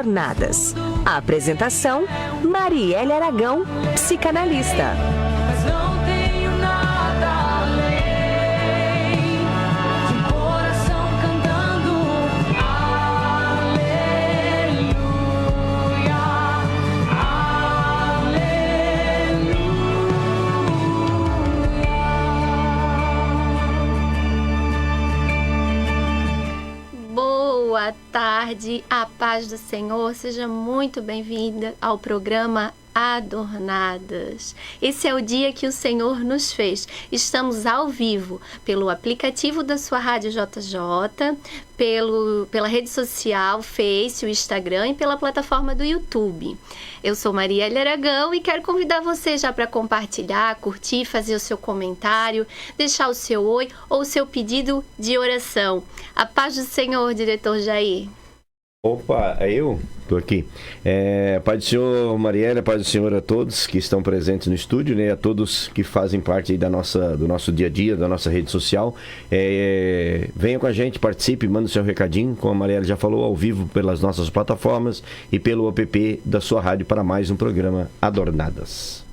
Adornadas. A apresentação, Marielle Aragão, psicanalista. Mas não tenho nada além de um coração cantando aleluia, aleluia. Boa tarde, a paz do Senhor, seja muito bem-vinda ao programa Adornadas. Esse é o dia que o Senhor nos fez. Estamos ao vivo pelo aplicativo da sua Rádio JJ, pela rede social, Face, o Instagram e pela plataforma do YouTube. Eu sou Marielle Aragão e quero convidar você já para compartilhar, curtir, fazer o seu comentário, deixar o seu oi ou o seu pedido de oração. A paz do Senhor, diretor Jair. Opa, eu tô aqui. Pai do Senhor, Marielle, Pai do Senhor a todos que estão presentes no estúdio, né? A todos que fazem parte aí do nosso dia a dia, da nossa rede social. Venha com a gente, participe, manda o seu recadinho, como a Marielle já falou, ao vivo pelas nossas plataformas e pelo app da sua rádio para mais um programa Adornadas.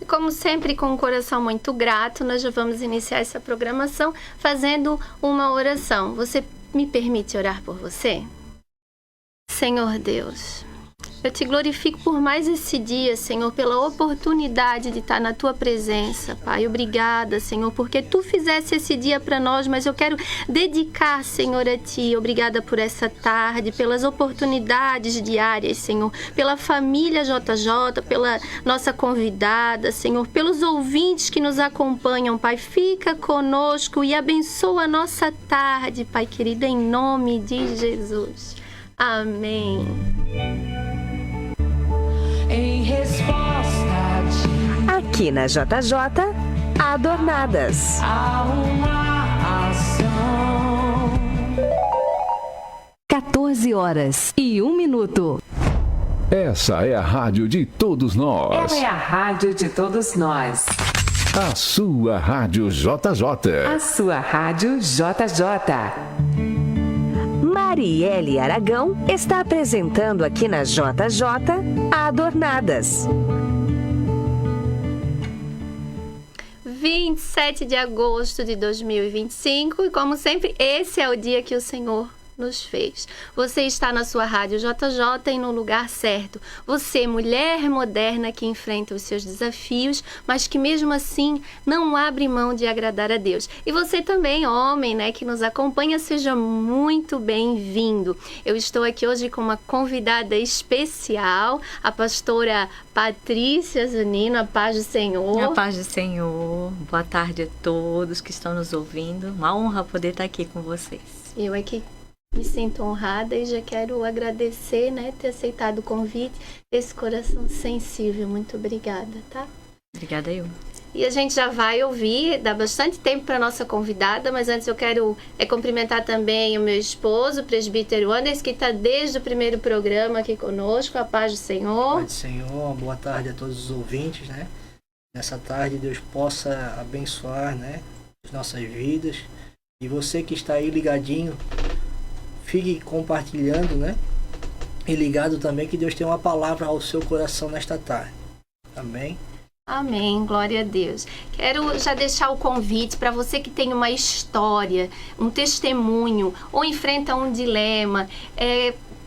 E como sempre, com um coração muito grato, nós já vamos iniciar essa programação fazendo uma oração. Você me permite orar por você? Senhor Deus, eu te glorifico por mais esse dia, Senhor, pela oportunidade de estar na Tua presença, Pai. Obrigada, Senhor, porque Tu fizesse esse dia para nós, mas eu quero dedicar, Senhor, a Ti. Obrigada por essa tarde, pelas oportunidades diárias, Senhor, pela família JJ, pela nossa convidada, Senhor, pelos ouvintes que nos acompanham, Pai. Fica conosco e abençoa a nossa tarde, Pai querido, em nome de Jesus. Amém. Em resposta Aqui na JJ, Adornadas. a uma ação. 14h01. Essa é a rádio de todos nós. Ela é a rádio de todos nós. A sua rádio JJ. A sua rádio JJ. Marielle Aragão está apresentando aqui na JJ Adornadas. 27 de agosto de 2025 e, como sempre, esse é o dia que o Senhor nos fez. Você está na sua rádio JJ e no lugar certo. Você, mulher moderna que enfrenta os seus desafios, mas que mesmo assim não abre mão de agradar a Deus. E você também, homem, né, que nos acompanha, seja muito bem-vindo. Eu estou aqui hoje com uma convidada especial, a pastora Patrícia Zunino. A paz do Senhor. A paz do Senhor. Boa tarde a todos que estão nos ouvindo. Uma honra poder estar aqui com vocês. Eu aqui me sinto honrada e já quero agradecer, né, ter aceitado o convite, esse coração sensível. Muito obrigada, tá? Obrigada eu. E a gente já vai ouvir, dá bastante tempo para nossa convidada, mas antes eu quero cumprimentar também o meu esposo, o presbítero Anderson, que está desde o primeiro programa aqui conosco. A paz do Senhor. Pai do Senhor, boa tarde a todos os ouvintes, né? Nessa tarde Deus possa abençoar, né, as nossas vidas. E você que está aí ligadinho, fique compartilhando, né? E ligado também que Deus tem uma palavra ao seu coração nesta tarde. Amém? Amém, glória a Deus. Quero já deixar o convite para você que tem uma história, um testemunho ou enfrenta um dilema.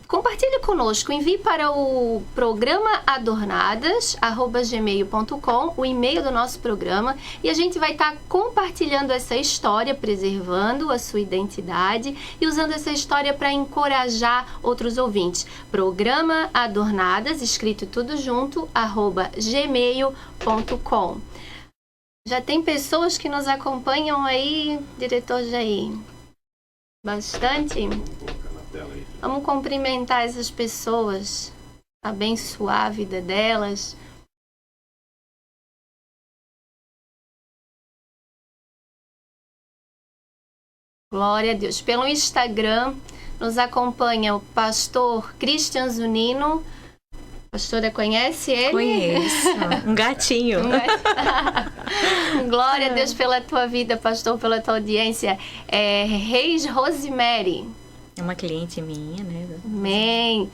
Compartilhe conosco, envie para o programa adornadas@gmail.com, o e-mail do nosso programa, e a gente vai estar compartilhando essa história, preservando a sua identidade e usando essa história para encorajar outros ouvintes. Programa Adornadas, escrito tudo junto, @gmail.com. Já tem pessoas que nos acompanham aí, diretor Jair? Bastante? Vamos cumprimentar essas pessoas, abençoar a vida delas. Glória a Deus. Pelo Instagram nos acompanha o pastor Christian Zunino. Pastora, conhece ele? Conheço. Um gatinho. Glória a Deus pela tua vida, pastor, pela tua audiência. Reis Rosemary. É uma cliente minha, né? Amém.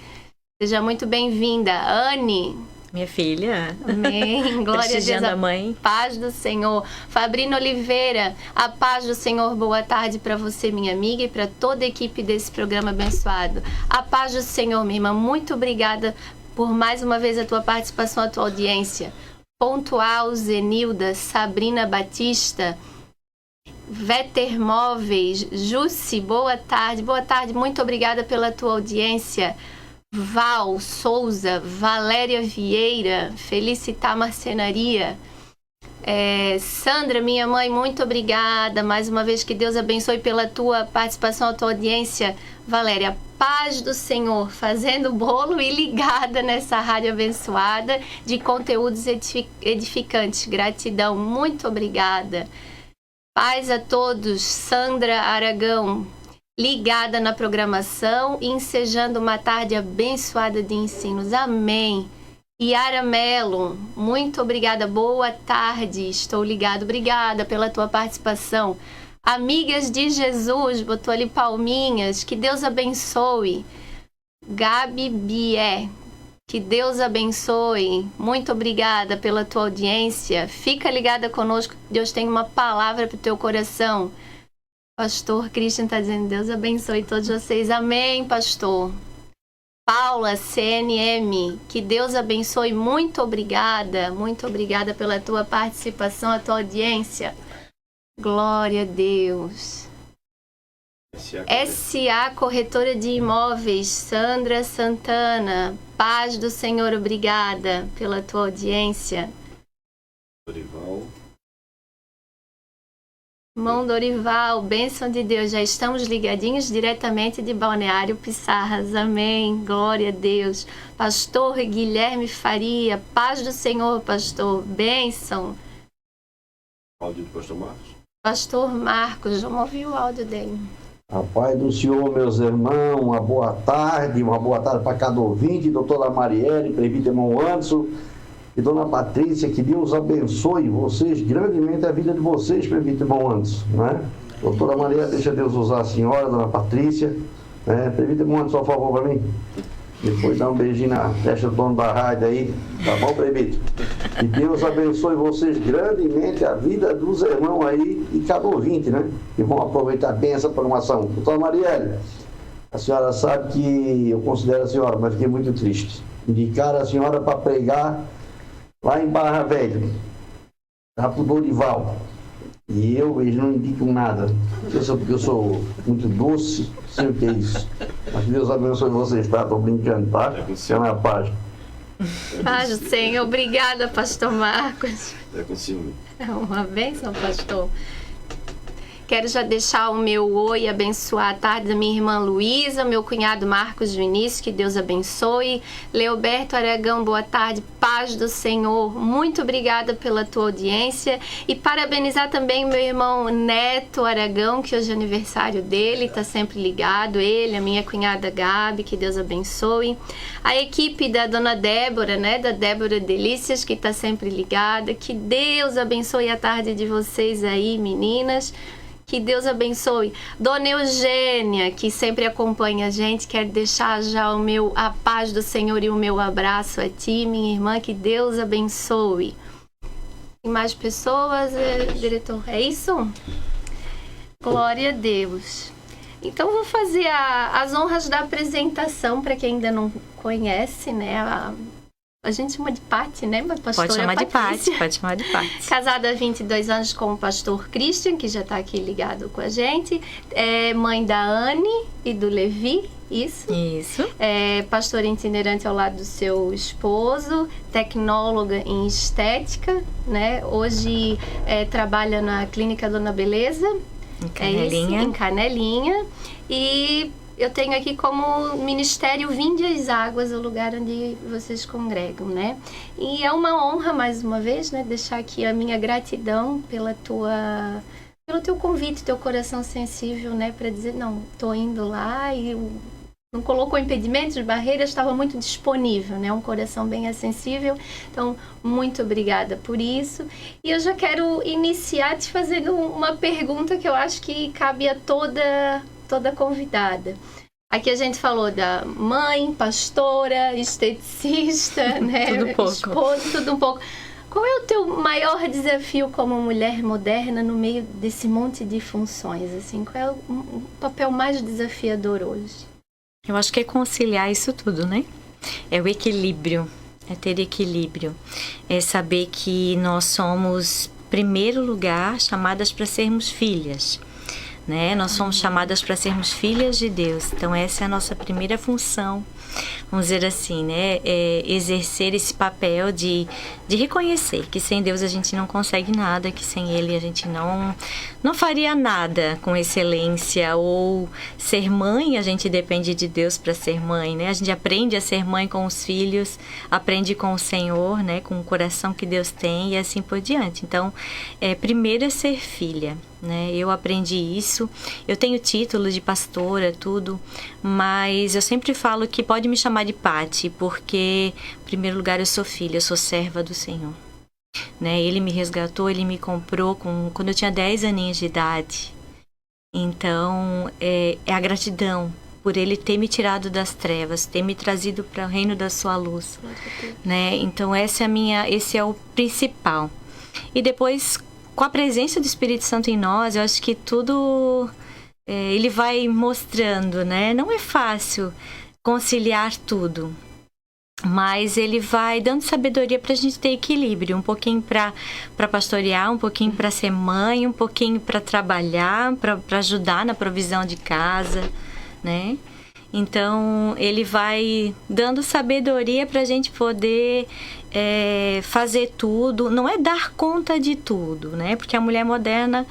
Seja muito bem-vinda. Anne. Minha filha. Amém. Glória a Deus. Prestigiando a mãe. Paz do Senhor. Fabrina Oliveira, a paz do Senhor. Boa tarde para você, minha amiga, e para toda a equipe desse programa abençoado. A paz do Senhor, minha irmã. Muito obrigada por mais uma vez a tua participação, a tua audiência. Pontual, Zenilda, Sabrina Batista, Veter Móveis, Jussi, boa tarde. Boa tarde, muito obrigada pela tua audiência. Val Souza, Valéria Vieira, Felicitar Marcenaria, Sandra, minha mãe, muito obrigada mais uma vez, que Deus abençoe pela tua participação, a tua audiência. Valéria, paz do Senhor, fazendo bolo e ligada nessa rádio abençoada de conteúdos edificantes. Gratidão, muito obrigada. Paz a todos. Sandra Aragão, ligada na programação e ensejando uma tarde abençoada de ensinos. Amém. Yara Melo, muito obrigada. Boa tarde, estou ligado. Obrigada pela tua participação. Amigas de Jesus, botou ali palminhas. Que Deus abençoe. Gabi Bié, que Deus abençoe. Muito obrigada pela tua audiência. Fica ligada conosco. Deus tem uma palavra para o teu coração. Pastor Christian está dizendo, Deus abençoe todos vocês. Amém, pastor. Paula, CNM, que Deus abençoe. Muito obrigada pela tua participação, a tua audiência. Glória a Deus. SA Corretora de Imóveis, Sandra Santana, paz do Senhor, obrigada pela tua audiência. Dorival. Irmão Dorival, bênção de Deus, já estamos ligadinhos diretamente de Balneário Pissarras, amém, glória a Deus. Pastor Guilherme Faria, paz do Senhor, pastor, bênção. Áudio do pastor Marcos. Pastor Marcos, vamos ouvir o áudio dele. A paz do Senhor, meus irmãos, uma boa tarde para cada ouvinte, doutora Marielle, presbítero irmão Anderson e dona Patrícia, que Deus abençoe vocês grandemente, a vida de vocês, presbítero irmão Anderson, né? Doutora Marielle, deixa Deus usar a senhora, dona Patrícia, né? Presbítero irmão Anderson, por favor, para mim. Depois dá um beijinho na testa do dono da rádio aí, tá bom, presbítero? Que Deus abençoe vocês grandemente, a vida dos irmãos aí e cada ouvinte, né? Que vão aproveitar bem essa programação. Doutora Marielle, a senhora sabe que eu considero a senhora, mas fiquei muito triste. Indicaram a senhora para pregar lá em Barra Velha, lá pro Dorival. E eles não indicam nada. Porque eu sou muito doce, sei o que é isso. Mas que Deus abençoe vocês, tá? Tô brincando, tá? Fica na paz. Paz do Senhor, obrigada, pastor Marcos. É com ciúme. É uma bênção, pastor. Quero já deixar o meu oi, abençoar a tarde da minha irmã Luísa, meu cunhado Marcos Vinícius, que Deus abençoe. Leoberto Aragão, boa tarde, paz do Senhor. Muito obrigada pela tua audiência. E parabenizar também meu irmão Neto Aragão, que hoje é aniversário dele, está sempre ligado. Ele, a minha cunhada Gabi, que Deus abençoe. A equipe da dona Débora, né, da Débora Delícias, que está sempre ligada. Que Deus abençoe a tarde de vocês aí, meninas. Que Deus abençoe. Dona Eugênia, que sempre acompanha a gente, quero deixar já a paz do Senhor e o meu abraço a ti, minha irmã, que Deus abençoe. E mais pessoas, diretor, é isso? Glória a Deus. Então, vou fazer as honras da apresentação para quem ainda não conhece, né? A gente chama de Pati, né? Mas Pode chamar de Pati, pode chamar de Pati. Casada há 22 anos com o pastor Christian, que já está aqui ligado com a gente. É mãe da Anne e do Levi, isso? Isso. É pastora itinerante ao lado do seu esposo, tecnóloga em estética, né? Hoje trabalha na Clínica Dona Beleza. Em Canelinha. É isso, em Canelinha. E eu tenho aqui como ministério Vinde as Águas, o lugar onde vocês congregam, né? E é uma honra, mais uma vez, né? Deixar aqui a minha gratidão pelo teu convite, teu coração sensível, né? Para dizer, não, tô indo lá e não colocou impedimentos, barreiras, estava muito disponível, né? Um coração bem sensível. Então, muito obrigada por isso. E eu já quero iniciar te fazendo uma pergunta que eu acho que cabe a toda convidada. Aqui a gente falou da mãe, pastora, esteticista, né? Tudo um pouco. Esposa, tudo um pouco. Qual é o teu maior desafio como mulher moderna no meio desse monte de funções? Assim, qual é o papel mais desafiador hoje? Eu acho que é conciliar isso tudo, né? É o equilíbrio, é ter equilíbrio. É saber que nós somos, em primeiro lugar, chamadas para sermos filhas. Né? Nós somos chamadas para sermos filhas de Deus. Então essa é a nossa primeira função, vamos dizer assim, né? É exercer esse papel de reconhecer que sem Deus a gente não consegue nada, que sem Ele a gente não faria nada com excelência. Ou ser mãe, a gente depende de Deus para ser mãe, né? A gente aprende a ser mãe com os filhos, aprende com o Senhor, né? Com o coração que Deus tem e assim por diante. Então, primeiro é ser filha, né? Eu aprendi isso. Eu tenho título de pastora, tudo, mas eu sempre falo que pode me chamar de Pati, porque, em primeiro lugar, eu sou filha, eu sou serva do Senhor. Né? Ele me resgatou, ele me comprou quando eu tinha 10 aninhos de idade. Então, é a gratidão por ele ter me tirado das trevas, ter me trazido para o reino da sua luz. Né? Então, esse é o principal. E depois, com a presença do Espírito Santo em nós, eu acho que tudo ele vai mostrando, né? Não é fácil conciliar tudo, mas ele vai dando sabedoria para a gente ter equilíbrio, um pouquinho para pastorear, um pouquinho para ser mãe, um pouquinho para trabalhar, para ajudar na provisão de casa, né? Então, ele vai dando sabedoria para a gente poder fazer tudo. Não é dar conta de tudo, né? Porque a mulher moderna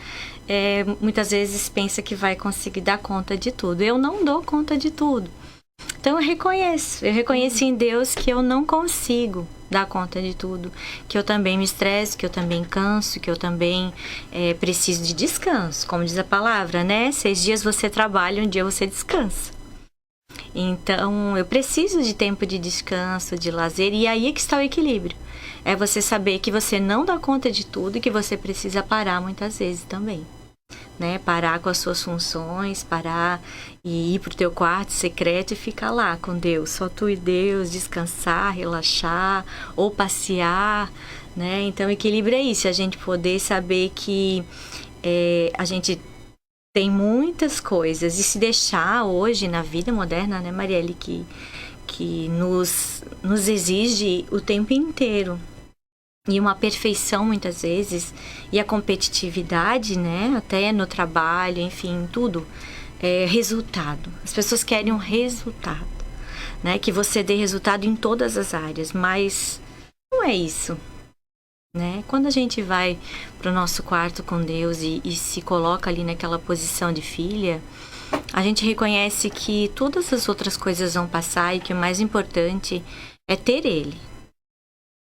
muitas vezes pensa que vai conseguir dar conta de tudo. Eu não dou conta de tudo. Então, eu reconheço em Deus que eu não consigo dar conta de tudo. Que eu também me estresso, que eu também canso, que eu também preciso de descanso. Como diz a palavra, né? 6 dias você trabalha, um dia você descansa. Então, eu preciso de tempo de descanso, de lazer, e aí é que está o equilíbrio. É você saber que você não dá conta de tudo e que você precisa parar muitas vezes também. Né? Parar com as suas funções, parar e ir pro teu quarto secreto e ficar lá com Deus. Só tu e Deus, descansar, relaxar ou passear, né? Então, o equilíbrio é isso, a gente poder saber que a gente tem muitas coisas, e se deixar hoje na vida moderna, né, Marielle, que nos exige o tempo inteiro. E uma perfeição muitas vezes, e a competitividade, né, até no trabalho, enfim, tudo, resultado. As pessoas querem um resultado, né, que você dê resultado em todas as áreas, mas não é isso. Né? Quando a gente vai para o nosso quarto com Deus e se coloca ali naquela posição de filha, a gente reconhece que todas as outras coisas vão passar e que o mais importante é ter Ele.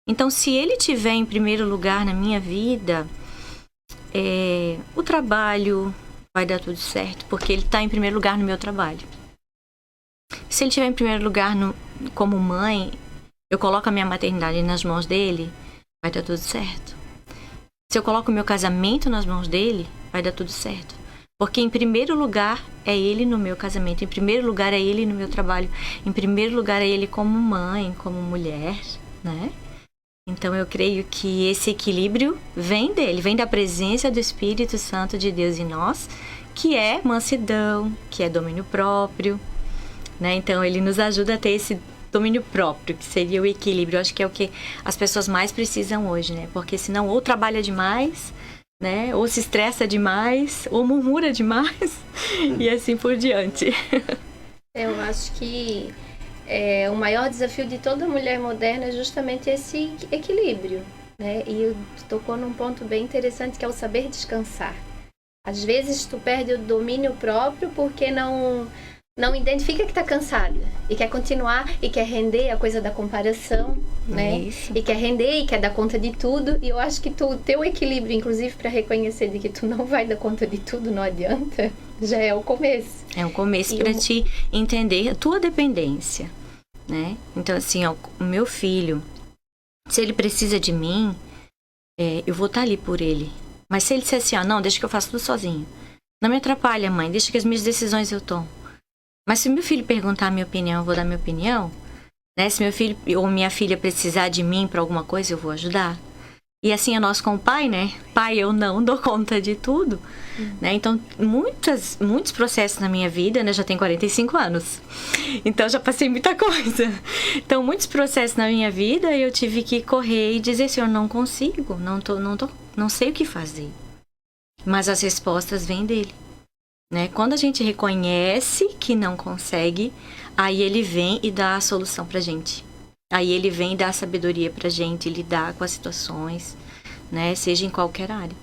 Então, se Ele estiver em primeiro lugar na minha vida, o trabalho vai dar tudo certo, porque Ele está em primeiro lugar no meu trabalho. Se Ele estiver em primeiro lugar como mãe, eu coloco a minha maternidade nas mãos dEle, vai dar tudo certo. Se eu coloco o meu casamento nas mãos dele, vai dar tudo certo. Porque em primeiro lugar é ele no meu casamento, em primeiro lugar é ele no meu trabalho, em primeiro lugar é ele como mãe, como mulher, né? Então eu creio que esse equilíbrio vem dele, vem da presença do Espírito Santo de Deus em nós, que é mansidão, que é domínio próprio, né? Então ele nos ajuda a ter esse domínio próprio, que seria o equilíbrio. Eu acho que é o que as pessoas mais precisam hoje, né? Porque senão ou trabalha demais, né? Ou se estressa demais, ou murmura demais, e assim por diante. Eu acho que o maior desafio de toda mulher moderna é justamente esse equilíbrio, né? E tu tocou num ponto bem interessante, que é o saber descansar. Às vezes tu perde o domínio próprio porque não identifica que está cansada e quer continuar e quer render, a coisa da comparação, né? Isso. E quer render e quer dar conta de tudo. E eu acho que tu ter o equilíbrio, inclusive para reconhecer de que tu não vai dar conta de tudo, não adianta, já é o começo. É um começo para te entender a tua dependência, né? Então, assim, ó, o meu filho, se ele precisa de mim, eu vou estar ali por ele. Mas se ele disser assim, ó, não, deixa que eu faço tudo sozinho. Não me atrapalha, mãe, deixa que as minhas decisões eu tomo. Mas se meu filho perguntar a minha opinião, eu vou dar minha opinião, né? Se meu filho ou minha filha precisar de mim para alguma coisa, eu vou ajudar. E assim é nós com o pai, né? Pai, eu não dou conta de tudo, né? Então, muitos processos na minha vida, né? Já tenho 45 anos. Então, já passei muita coisa. Então, muitos processos na minha vida, eu tive que correr e dizer, Senhor, não consigo, não sei o que fazer. Mas as respostas vêm dele, né? Quando a gente reconhece que não consegue, aí ele vem e dá a solução pra gente. Aí ele vem dar sabedoria pra gente lidar com as situações, né? Seja em qualquer área.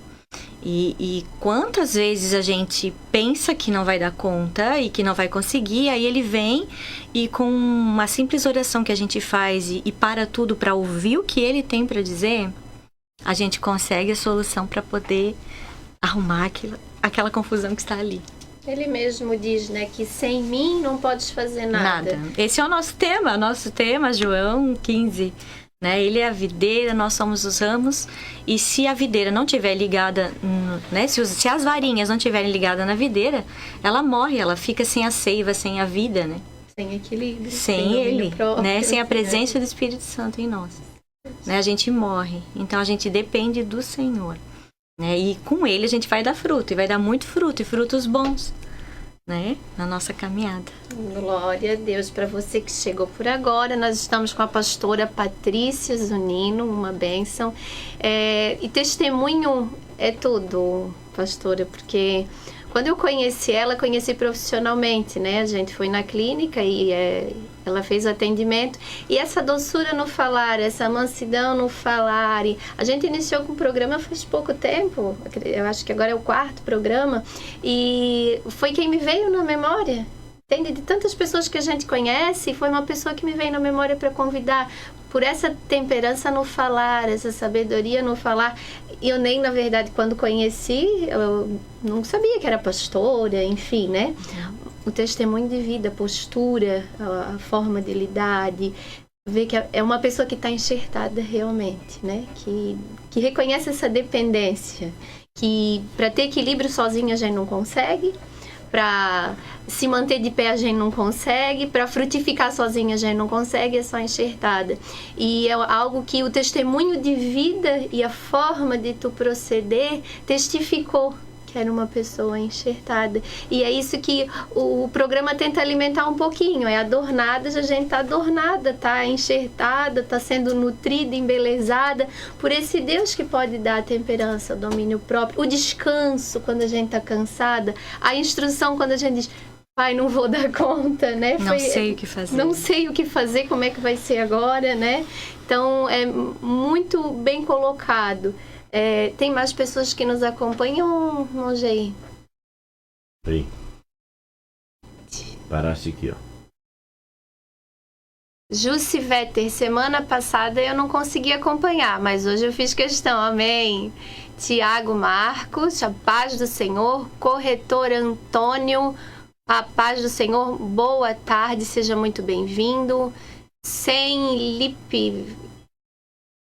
E quantas vezes a gente pensa que não vai dar conta e que não vai conseguir, aí ele vem e com uma simples oração que a gente faz e para tudo para ouvir o que ele tem para dizer, a gente consegue a solução para poder arrumar aquela confusão que está ali. Ele mesmo diz, né, que sem mim não podes fazer nada. Esse é o nosso tema, João 15. Né? Ele é a videira, nós somos os ramos. E se a videira não estiver ligada, né, se as varinhas não estiverem ligadas na videira, ela morre, ela fica sem a seiva, sem a vida, né? Sem equilíbrio. Sem ele, próprio, né? Sem a presença do Espírito Santo em nós. Né? A gente morre. Então a gente depende do Senhor. Né? E com ele a gente vai dar fruto, e vai dar muito fruto, e frutos bons, né? Na nossa caminhada. Glória a Deus. Para você que chegou por agora, nós estamos com a pastora Patrícia Zunino, uma bênção. E testemunho é tudo, pastora, porque quando eu conheci ela, conheci profissionalmente, né? A gente foi na clínica e ela fez o atendimento. E essa doçura no falar, essa mansidão no falar. E a gente iniciou com o programa faz pouco tempo, eu acho que agora é o 4º programa. E foi quem me veio na memória. Entende? De tantas pessoas que a gente conhece, foi uma pessoa que me veio na memória para convidar. Por essa temperança no falar, essa sabedoria no falar. Eu nem, na verdade, quando conheci, eu não sabia que era pastora, enfim, né? O testemunho de vida, a postura, a forma de lidar, de ver que é uma pessoa que está enxertada realmente, né? Que reconhece essa dependência, que para ter equilíbrio sozinha a gente não consegue, para se manter de pé a gente não consegue, para frutificar sozinha a gente não consegue, é só enxertada. E é algo que o testemunho de vida e a forma de tu proceder testificou que era uma pessoa enxertada. E é isso que o programa tenta alimentar um pouquinho, é adornadas, a gente tá adornada, tá enxertada, tá sendo nutrida, embelezada por esse Deus que pode dar a temperança, o domínio próprio, o descanso quando a gente tá cansada, a instrução quando a gente diz, pai, não vou dar conta, né? Não sei o que fazer. Não sei o que fazer, como é que vai ser agora, né? Então, é muito bem colocado. Tem mais pessoas que nos acompanham, Monjei? Aí. Paraste aqui, ó. Jussi Vetter, semana passada eu não consegui acompanhar, mas hoje eu fiz questão, amém. Tiago Marcos, a paz do Senhor. Corretor Antônio, a paz do Senhor. Boa tarde, seja muito bem-vindo. Sem Lip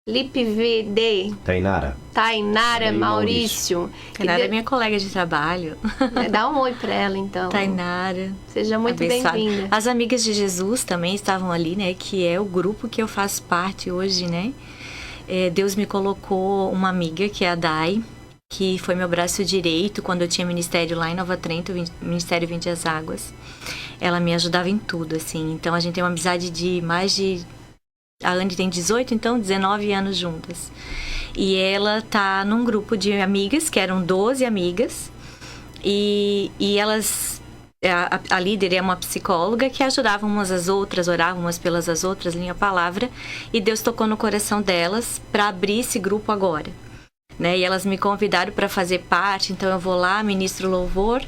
VD. Tainara Maurício. Tainara é minha colega de trabalho. Dá um oi pra ela, então. Tainara. Seja muito bem-vinda. As Amigas de Jesus também estavam ali, né? Que é o grupo que eu faço parte hoje, né? Deus me colocou uma amiga, que é a Dai, que foi meu braço direito quando eu tinha ministério lá em Nova Trento, Ministério 20 as Águas. Ela me ajudava em tudo, assim. Então, a gente tem uma amizade de mais de... A Anne tem 18, então 19 anos juntas. E ela tá num grupo de amigas, que eram 12 amigas. E elas... A líder é uma psicóloga que ajudava umas às outras, orava umas pelas as outras, linha a palavra. E Deus tocou no coração delas para abrir esse grupo agora. Né? E elas me convidaram para fazer parte, então eu vou lá, ministro louvor.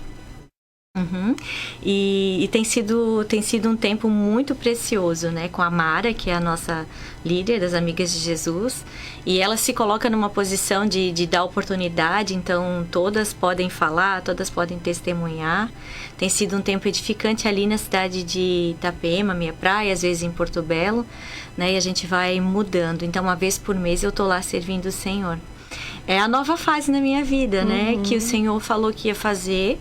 E tem sido um tempo muito precioso, né? Com a Mara, que é a nossa líder das Amigas de Jesus. E ela se coloca numa posição de dar oportunidade, então todas podem falar, todas podem testemunhar. Tem sido um tempo edificante ali na cidade de Itapema, minha praia, às vezes em Porto Belo, né? E a gente vai mudando. Então, uma vez por mês eu tô lá servindo o Senhor. é a nova fase na minha vida, né? Que o Senhor falou que ia fazer.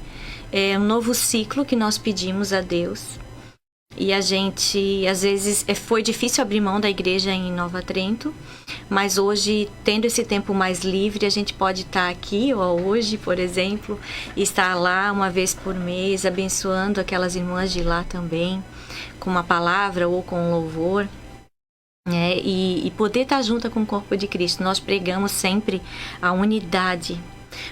É um novo ciclo que nós pedimos a Deus. E a gente, às vezes, foi difícil abrir mão da igreja em Nova Trento, mas hoje, tendo esse tempo mais livre, a gente pode estar aqui, ou hoje, por exemplo, e estar lá uma vez por mês, abençoando aquelas irmãs de lá também, com uma palavra ou com louvor, né? E poder estar junto com o corpo de Cristo. Nós pregamos sempre a unidade,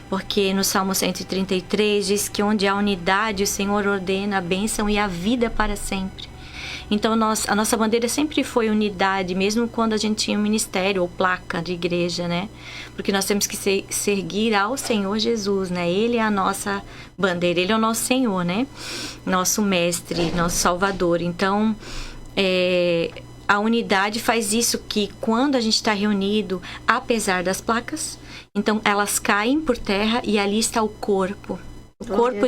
porque no Salmo 133 diz que onde há unidade o Senhor ordena a bênção e a vida para sempre. Então a nossa bandeira sempre foi unidade, mesmo quando a gente tinha um ministério ou placa de igreja, né? Porque nós temos que seguir ao Senhor Jesus, né? Ele é a nossa bandeira, Ele é o nosso Senhor, né? Nosso mestre, nosso Salvador. Então a unidade faz isso, que quando a gente está reunido, apesar das placas, então elas caem por terra e ali está o corpo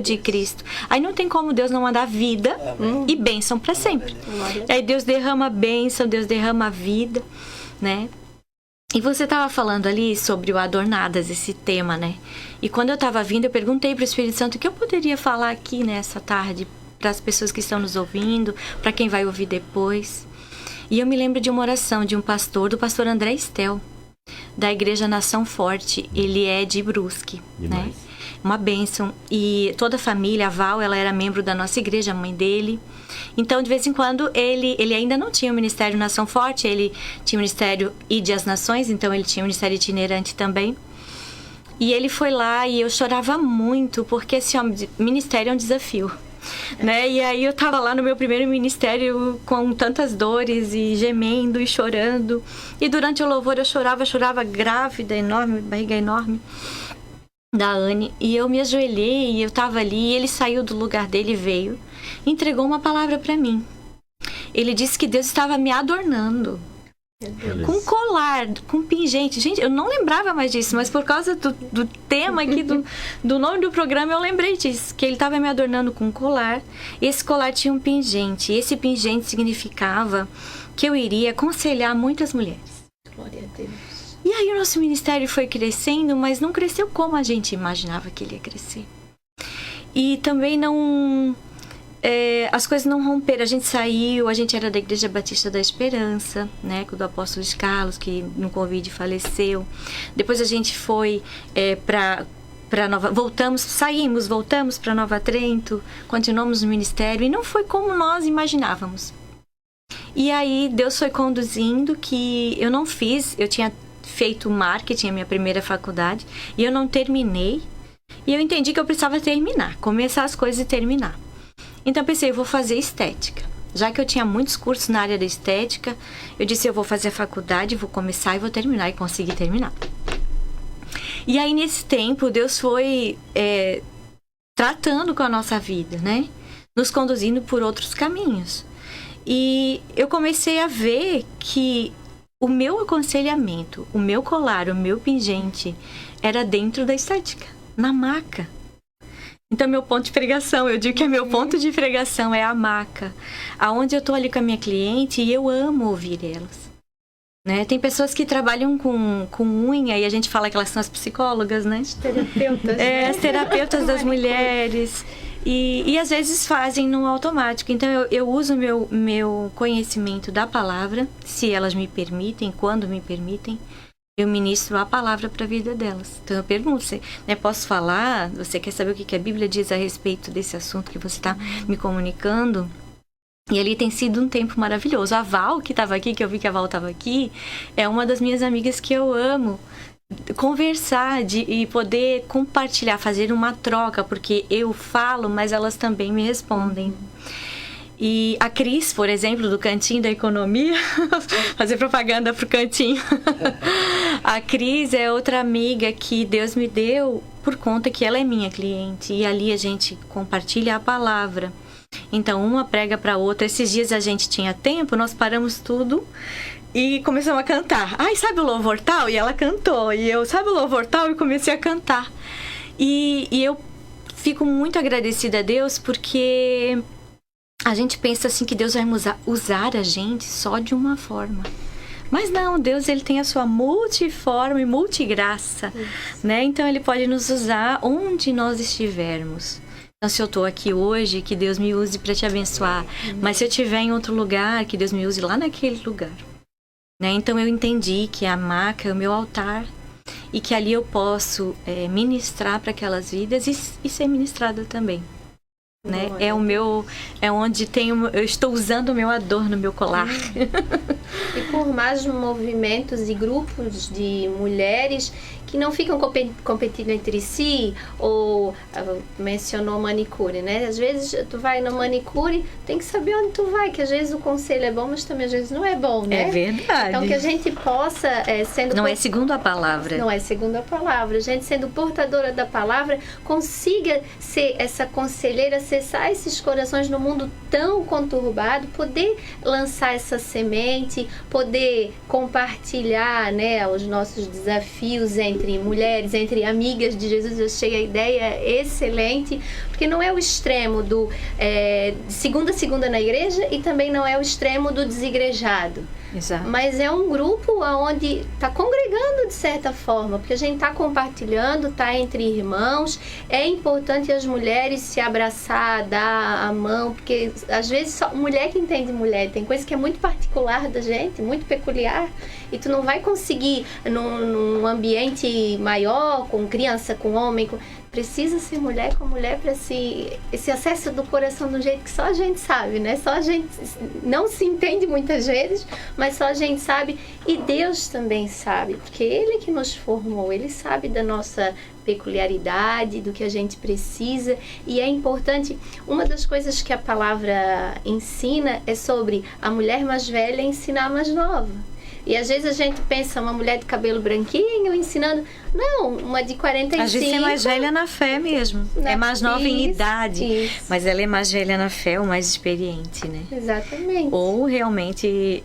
de Cristo. Aí não tem como Deus não mandar vida e bênção para sempre. Aí Deus derrama bênção, Deus derrama vida, né? E você estava falando ali sobre o Adornadas, esse tema, né? E quando eu estava vindo, eu perguntei para o Espírito Santo o que eu poderia falar aqui nessa tarde para as pessoas que estão nos ouvindo, para quem vai ouvir depois. E eu me lembro de uma oração de um pastor, do pastor André Estel, da Igreja Nação Forte. Ele é de Brusque, né? Uma bênção. E toda a família, a Val, ela era membro da nossa igreja, a mãe dele. Então, de vez em quando, ele ainda não tinha o Ministério Nação Forte, ele tinha o Ministério Ide às Nações, então ele tinha o Ministério Itinerante também. E ele foi lá e eu chorava muito, porque esse ministério é um desafio, né? E aí eu tava lá no meu primeiro ministério com tantas dores e gemendo e chorando. E durante o louvor eu chorava grávida, enorme, barriga enorme, da Anne. E eu me ajoelhei e eu tava ali e ele saiu do lugar dele e veio. Entregou uma palavra para mim. Ele disse que Deus estava me adornando. Com colar, com pingente. Gente, eu não lembrava mais disso, mas por causa do tema aqui, do nome do programa, eu lembrei disso. Que ele estava me adornando com colar. Esse colar tinha um pingente. E esse pingente significava que eu iria aconselhar muitas mulheres. Glória a Deus. E aí o nosso ministério foi crescendo, mas não cresceu como a gente imaginava que ele ia crescer. E também não... as coisas não romperam. A gente saiu, a gente era da Igreja Batista da Esperança, né, do apóstolo Carlos, que no Covid faleceu. Depois a gente foi para Nova... voltamos para Nova Trento, continuamos no ministério, e não foi como nós imaginávamos. E aí Deus foi conduzindo, que eu não fiz, eu tinha feito marketing, a minha primeira faculdade, e eu não terminei. E eu entendi que eu precisava terminar, começar as coisas e terminar. Então eu pensei, eu vou fazer estética. Já que eu tinha muitos cursos na área da estética, eu disse, eu vou fazer a faculdade, vou começar e vou terminar, e consegui terminar. E aí nesse tempo, Deus foi tratando com a nossa vida, né? Nos conduzindo por outros caminhos. E eu comecei a ver que o meu aconselhamento, o meu colar, o meu pingente, era dentro da estética, na maca. Então, meu ponto de pregação, eu digo que meu ponto de pregação é a maca, aonde eu tô ali com a minha cliente e eu amo ouvir elas, né? Tem pessoas que trabalham com unha e a gente fala que elas são as psicólogas, né? As terapeutas. As terapeutas das mulheres. E às vezes fazem no automático. Então, eu uso o meu conhecimento da palavra, se elas me permitem, quando me permitem, eu ministro a palavra para a vida delas. Então eu pergunto, né, posso falar? Você quer saber o que a Bíblia diz a respeito desse assunto que você está me comunicando? E ali tem sido um tempo maravilhoso. A Val, que estava aqui, que eu vi que a Val estava aqui, é uma das minhas amigas que eu amo. Conversar e poder compartilhar, fazer uma troca, porque eu falo, mas elas também me respondem. E a Cris, por exemplo, do Cantinho da Economia, fazer propaganda pro Cantinho. A Cris é outra amiga que Deus me deu por conta que ela é minha cliente. E ali a gente compartilha a palavra. Então, uma prega para outra. Esses dias a gente tinha tempo, nós paramos tudo e começamos a cantar. Ai, sabe o louvor tal? E ela cantou. E eu, sabe o louvor tal? E comecei a cantar. E eu fico muito agradecida a Deus porque... a gente pensa assim que Deus vai usar a gente só de uma forma. Mas não, Deus ele tem a sua multiforme, multigraça, né? Então ele pode nos usar onde nós estivermos. Então, se eu estou aqui hoje, que Deus me use para te abençoar. Mas se eu estiver em outro lugar, que Deus me use lá naquele lugar. Né? Então, eu entendi que a maca é o meu altar e que ali eu posso ministrar para aquelas vidas e ser ministrada também. Né? É onde eu estou usando o meu adorno, o meu colar. E por mais movimentos e grupos de mulheres que não ficam competindo entre si, ou mencionou manicure, né? Às vezes tu vai no manicure, tem que saber onde tu vai, que às vezes o conselho é bom, mas também às vezes não é bom, né? É verdade. Então que a gente possa, Não é segundo a palavra. Não é segundo a palavra. A gente sendo portadora da palavra, consiga ser essa conselheira, acessar esses corações no mundo tão conturbado, poder lançar essa semente, poder compartilhar, né, os nossos desafios entre mulheres, entre amigas de Jesus. Eu achei a ideia excelente, porque não é o extremo do segunda a segunda na igreja e também não é o extremo do desigrejado. Exato. Mas é um grupo onde está congregando de certa forma, porque a gente está compartilhando, está entre irmãos. É importante as mulheres se abraçar, dar a mão, porque às vezes só mulher que entende mulher. Tem coisa que é muito particular da gente, muito peculiar, e tu não vai conseguir num ambiente maior, com criança, com homem, precisa ser mulher com mulher para esse acesso do coração de um jeito que só a gente sabe, né? Só a gente não se entende muitas vezes, mas só a gente sabe, e Deus também sabe, porque Ele que nos formou, Ele sabe da nossa peculiaridade, do que a gente precisa, e é importante. Uma das coisas que a palavra ensina é sobre a mulher mais velha ensinar a mais nova. E às vezes a gente pensa uma mulher de cabelo branquinho ensinando. Não, uma de 45. Às vezes é mais velha na fé mesmo. É mais nova em idade. Isso. Mas ela é mais velha na fé ou mais experiente, né? Exatamente. Ou realmente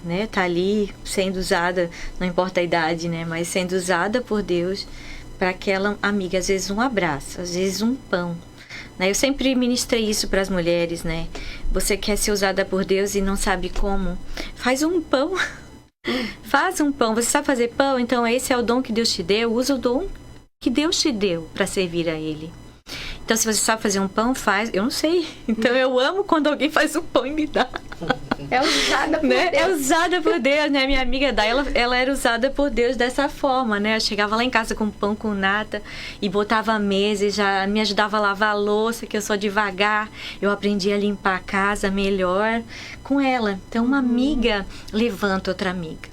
né, tá ali sendo usada, não importa a idade, né? Mas sendo usada por Deus para aquela amiga. Às vezes um abraço, às vezes um pão. Eu sempre ministrei isso para as mulheres, né? Você quer ser usada por Deus e não sabe como? Faz um pão. Faz um pão. Você sabe fazer pão? Então esse é o dom que Deus te deu. Usa o dom que Deus te deu para servir a Ele. Então se você sabe fazer um pão, faz. Eu não sei. Então eu amo quando alguém faz um pão e me dá. É usada por né? Deus. É usada por Deus, né? Minha amiga Day, ela era usada por Deus dessa forma, né? Eu chegava lá em casa com pão com nata e botava a mesa e já me ajudava a lavar a louça, que eu sou devagar. Eu aprendi a limpar a casa melhor com ela. Então uma amiga levanta outra amiga.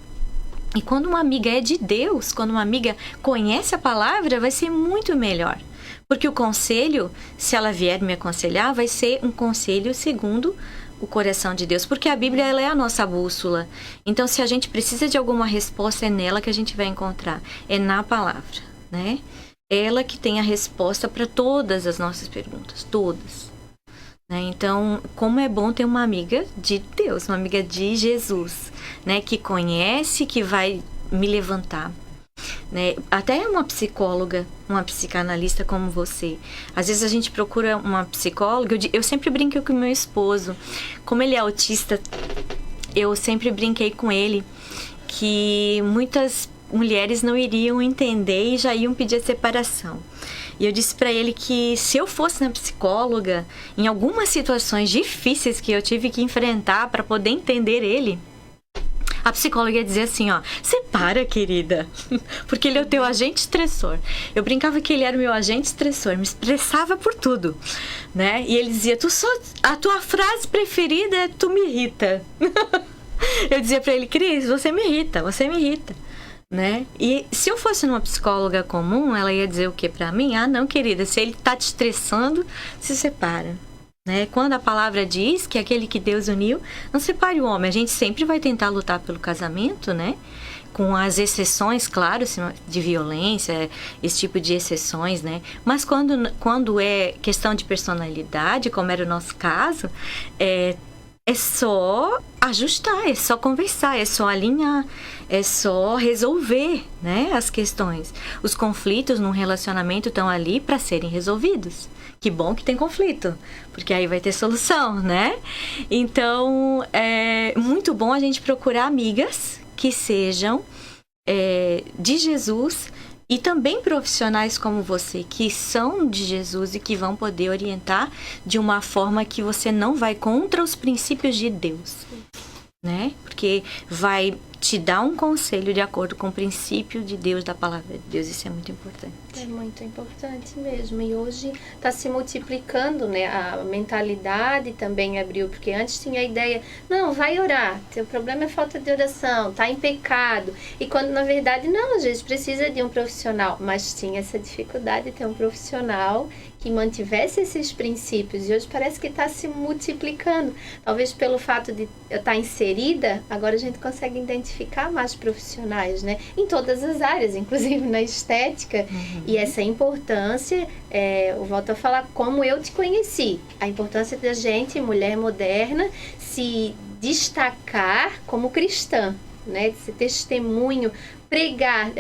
E quando uma amiga é de Deus, quando uma amiga conhece a palavra, vai ser muito melhor. Porque o conselho, se ela vier me aconselhar, vai ser um conselho segundo o coração de Deus. Porque a Bíblia ela é a nossa bússola. Então, se a gente precisa de alguma resposta, é nela que a gente vai encontrar. É na palavra, né? Ela que tem a resposta para todas as nossas perguntas. Todas. Né? Então, como é bom ter uma amiga de Deus, uma amiga de Jesus, né? Que conhece, que vai me levantar. Né? Até uma psicóloga, uma psicanalista como você. Às vezes a gente procura uma psicóloga. Eu sempre brinquei com o meu esposo. Como ele é autista, eu sempre brinquei com ele que muitas mulheres não iriam entender e já iam pedir a separação. E eu disse para ele que se eu fosse na psicóloga, em algumas situações difíceis que eu tive que enfrentar para poder entender ele, a psicóloga ia dizer assim, ó, separa, querida, porque ele é o teu agente estressor. Eu brincava que ele era o meu agente estressor, me estressava por tudo, né? E ele dizia, a tua frase preferida é tu me irrita. Eu dizia pra ele, Cris, você me irrita, né? E se eu fosse numa psicóloga comum, ela ia dizer o que pra mim? Ah, não, querida, se ele tá te estressando, se separa. Né? Quando a palavra diz que aquele que Deus uniu, não separe o homem. A gente sempre vai tentar lutar pelo casamento, né? Com as exceções, claro, de violência, esse tipo de exceções, né? Mas quando é questão de personalidade, como era o nosso caso, é só ajustar, é só conversar, é só alinhar, é só resolver, né, as questões. Os conflitos num relacionamento estão ali para serem resolvidos. Que bom que tem conflito, porque aí vai ter solução, né? Então, é muito bom a gente procurar amigas que sejam de Jesus e também profissionais como você, que são de Jesus e que vão poder orientar de uma forma que você não vai contra os princípios de Deus, né? Porque vai te dar um conselho de acordo com o princípio de Deus, da palavra de Deus. Isso é muito importante. É muito importante mesmo. E hoje está se multiplicando, né? A mentalidade também abriu, porque antes tinha a ideia, não, vai orar, teu problema é falta de oração, tá em pecado. E quando na verdade não, às vezes precisa de um profissional, mas tinha essa dificuldade de ter um profissional que mantivesse esses princípios. E hoje parece que está se multiplicando. Talvez pelo fato de eu estar inserida, agora a gente consegue identificar mais profissionais, né? Em todas as áreas, inclusive na estética. E essa importância, eu volto a falar como eu te conheci. A importância da gente, mulher moderna, se destacar como cristã, né? Esse testemunho, pregar.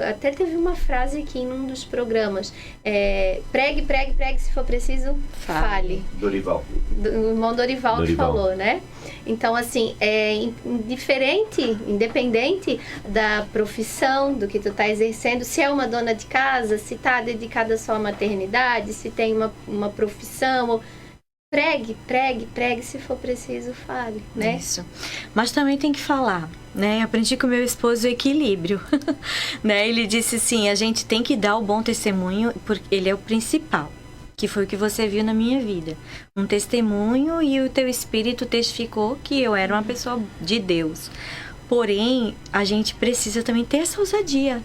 Até teve uma frase aqui em um dos programas. Pregue, pregue, pregue, se for preciso, fale. Dorival. O irmão Dorival que falou, né? Então, assim, independente da profissão, do que tu tá exercendo, se é uma dona de casa, se tá dedicada só à maternidade, se tem uma profissão, pregue, pregue, pregue, se for preciso, fale, né? Isso. Mas também tem que falar, né? Aprendi com meu esposo o equilíbrio, né? Ele disse assim, a gente tem que dar o bom testemunho, porque ele é o principal, que foi o que você viu na minha vida. Um testemunho, e o teu espírito testificou que eu era uma pessoa de Deus. Porém, a gente precisa também ter essa ousadia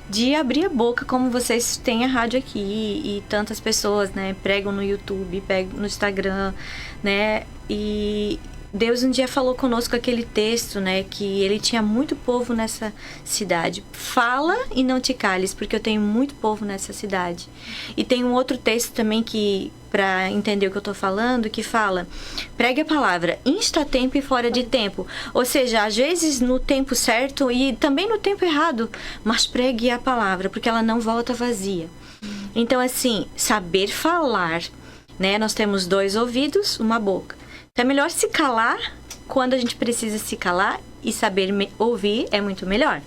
de abrir a boca, como vocês têm a rádio aqui e tantas pessoas, né, pregam no YouTube, pregam no Instagram, né, e Deus um dia falou conosco aquele texto, né, que ele tinha muito povo nessa cidade. Fala e não te cales, porque eu tenho muito povo nessa cidade. E tem um outro texto também que, para entender o que eu tô falando, que fala, pregue a palavra, insta tempo e fora de tempo. Ou seja, às vezes no tempo certo e também no tempo errado, mas pregue a palavra, porque ela não volta vazia. Então, assim, saber falar, né, nós temos 2 ouvidos, uma boca. Então é melhor se calar quando a gente precisa se calar, e saber ouvir é muito melhor.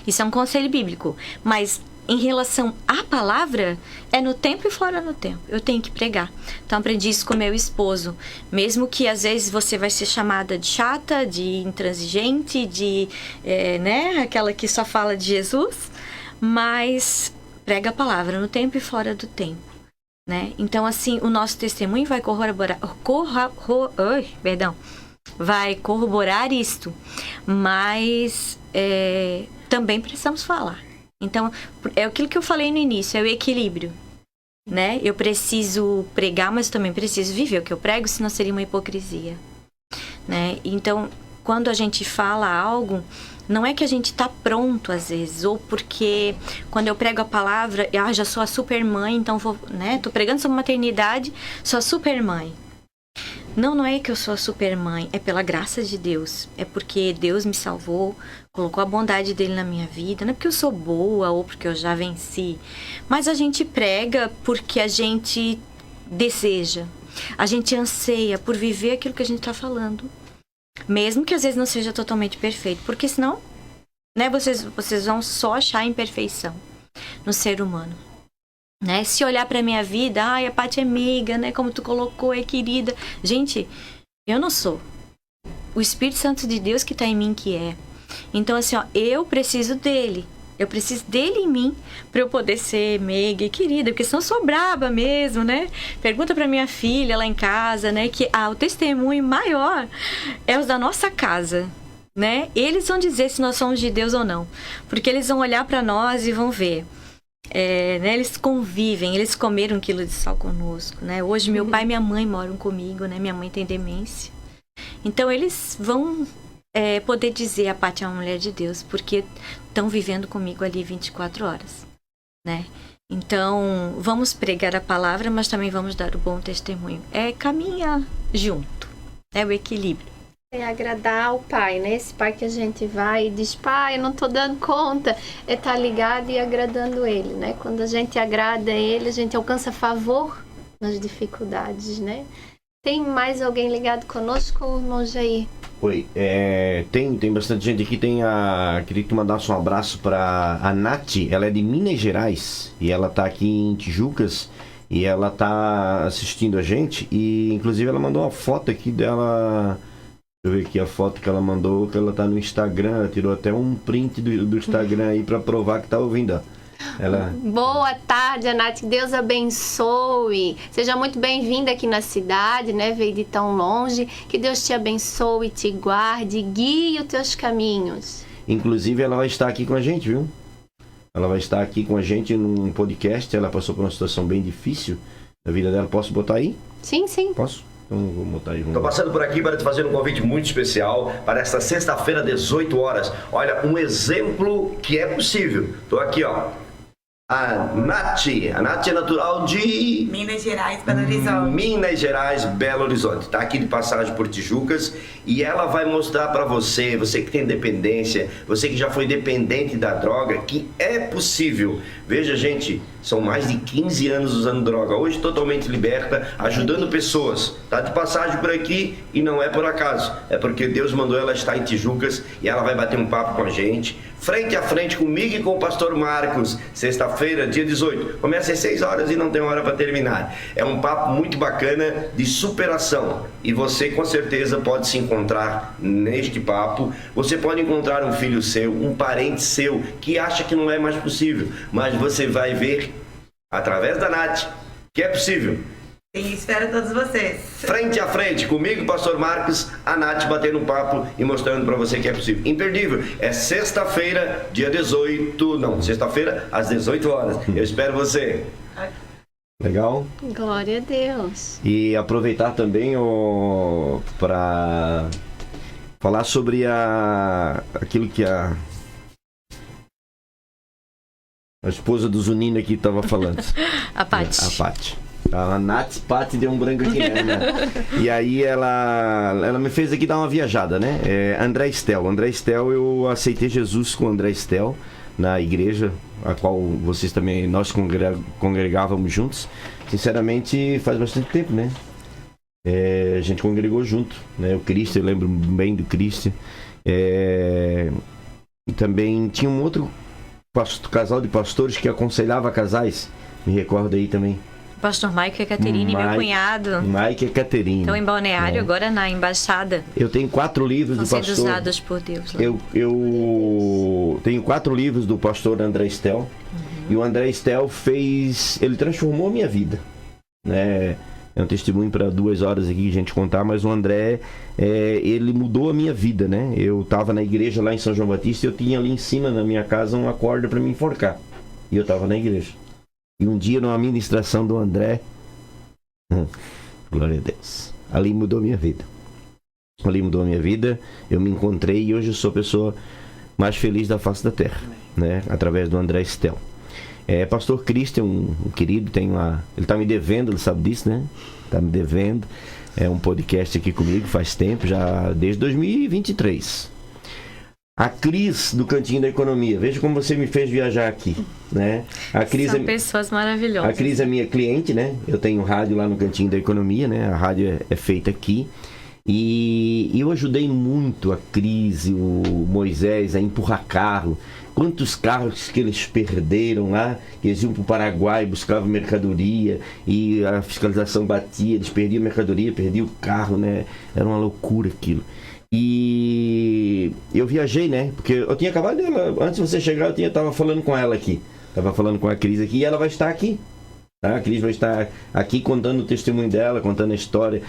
Isso é um conselho bíblico. Mas em relação à palavra, é no tempo e fora do tempo. Eu tenho que pregar. Então aprendi isso com meu esposo. Mesmo que às vezes você vai ser chamada de chata, de intransigente, de né, aquela que só fala de Jesus, mas prega a palavra no tempo e fora do tempo. Né? Então, assim, o nosso testemunho vai vai corroborar isto, mas também precisamos falar. Então, é aquilo que eu falei no início, é o equilíbrio, né? Eu preciso pregar, mas também preciso viver o que eu prego, senão seria uma hipocrisia, né? Então, quando a gente fala algo, não é que a gente tá pronto às vezes, ou porque quando eu prego a palavra, eu já sou a super mãe, então vou, né? Tô pregando sobre maternidade, sou a super mãe. Não é que eu sou a super mãe, é pela graça de Deus. É porque Deus me salvou, colocou a bondade dele na minha vida. Não é porque eu sou boa ou porque eu já venci. Mas a gente prega porque a gente deseja. A gente anseia por viver aquilo que a gente tá falando. Mesmo que às vezes não seja totalmente perfeito. Porque senão, né, vocês vão só achar imperfeição no ser humano. Né? Se olhar pra minha vida, ai, a Paty é meiga, né? Como tu colocou, é querida. Gente, eu não sou. O Espírito Santo de Deus que tá em mim que é. Então, assim, ó, eu preciso dele. Eu preciso dele em mim pra eu poder ser meiga e querida, porque senão eu sou braba mesmo, né? Pergunta pra minha filha lá em casa, né? Que o testemunho maior é os da nossa casa, né? Eles vão dizer se nós somos de Deus ou não. Porque eles vão olhar pra nós e vão ver. Né? Eles convivem, eles comeram 1 quilo de sal conosco, né? Hoje meu pai e minha mãe moram comigo, né? Minha mãe tem demência. Então eles vão poder dizer a Paty é uma mulher de Deus, porque estão vivendo comigo ali 24 horas, né? Então, vamos pregar a palavra, mas também vamos dar o bom testemunho. Caminha junto, é o equilíbrio. É agradar ao pai, né? Esse pai que a gente vai e diz, pai, eu não tô dando conta. Tá ligado e agradando ele, né? Quando a gente agrada ele, a gente alcança favor nas dificuldades, né? Tem mais alguém ligado conosco, irmão Jair? Oi, tem bastante gente aqui, queria que tu mandasse um abraço para a Nath, ela é de Minas Gerais e ela tá aqui em Tijucas e ela tá assistindo a gente e inclusive ela mandou uma foto aqui dela, deixa eu ver aqui a foto que ela mandou, que ela tá no Instagram, ela tirou até um print do Instagram aí para provar que tá ouvindo, ó. Boa tarde, Nath. Deus abençoe. Seja muito bem-vinda aqui na cidade, né? Veio de tão longe. Que Deus te abençoe, te guarde, guie os teus caminhos. Inclusive, ela vai estar aqui com a gente, viu? Ela vai estar aqui com a gente num podcast. Ela passou por uma situação bem difícil na vida dela. Posso botar aí? Sim, sim. Posso? Então vou botar aí. Estou passando por aqui para te fazer um convite muito especial para esta sexta-feira, 18 horas. Olha, um exemplo que é possível. Estou aqui, ó. A Nath é natural de Minas Gerais, Belo Horizonte. Minas Gerais, Belo Horizonte. Está aqui de passagem por Tijucas e ela vai mostrar para você que tem dependência, você que já foi dependente da droga, que é possível. Veja, gente, são mais de 15 anos usando droga, hoje totalmente liberta, ajudando pessoas. Está de passagem por aqui e não é por acaso, é porque Deus mandou ela estar em Tijucas e ela vai bater um papo com a gente, frente a frente comigo e com o pastor Marcos, sexta-feira, dia 18. Começa às 6 horas e não tem hora para terminar. É um papo muito bacana de superação e você com certeza pode se encontrar neste papo. Você pode encontrar um filho seu, um parente seu que acha que não é mais possível, mas você vai ver através da Nath que é possível. Sim, espero todos vocês. Frente a frente, comigo, pastor Marcos, a Nath batendo um papo e mostrando para você que é possível. Imperdível. É sexta-feira, dia 18, não, sexta-feira, às 18 horas. Eu espero você. Legal? Glória a Deus. E aproveitar também para falar sobre aquilo que a esposa do Zunino aqui estava falando. A Paty. A Paty. A Nath, Paty deu um branco aqui, né? E aí ela me fez aqui dar uma viajada, né? André Estel, eu aceitei Jesus com André Estel na igreja, a qual vocês também, nós congregávamos juntos. Sinceramente, faz bastante tempo, né? A gente congregou junto, né? O Cristo, eu lembro bem do Cristo. E também tinha um outro casal de pastores que aconselhava casais, me recordo aí também. Pastor Mike e Caterine, meu cunhado. Mike e Caterine. Estão em Balneário, agora na embaixada. Eu tenho 4 livros do pastor. São sendo usados por Deus. Lá. Eu tenho 4 livros do pastor André Estel. E o André Estel ele transformou a minha vida. Né? É um testemunho para 2 horas aqui a gente contar, mas o André, ele mudou a minha vida, né? Eu estava na igreja lá em São João Batista e eu tinha ali em cima na minha casa uma corda para me enforcar. E eu estava na igreja. E um dia, numa ministração do André, glória a Deus, ali mudou minha vida. Eu me encontrei e hoje eu sou a pessoa mais feliz da face da terra, né? Através do André Estel. Pastor Cristian, um querido, ele está me devendo, ele sabe disso, né? Está me devendo. É um podcast aqui comigo faz tempo, já desde 2023. A Cris, do Cantinho da Economia. Veja como você me fez viajar aqui, né? A Cris São pessoas maravilhosas. A Cris é minha cliente, né? Eu tenho rádio lá no Cantinho da Economia, né? A rádio é feita aqui. E eu ajudei muito a Cris e o Moisés a empurrar carro. Quantos carros que eles perderam lá, que eles iam para o Paraguai, buscavam mercadoria e a fiscalização batia, eles perdiam mercadoria, perdiam o carro, né? Era uma loucura aquilo. E eu viajei, né? Porque eu tinha acabado antes de você chegar, eu estava falando com ela aqui. Estava falando com a Cris aqui e ela vai estar aqui. Tá? A Cris vai estar aqui contando o testemunho dela, contando a história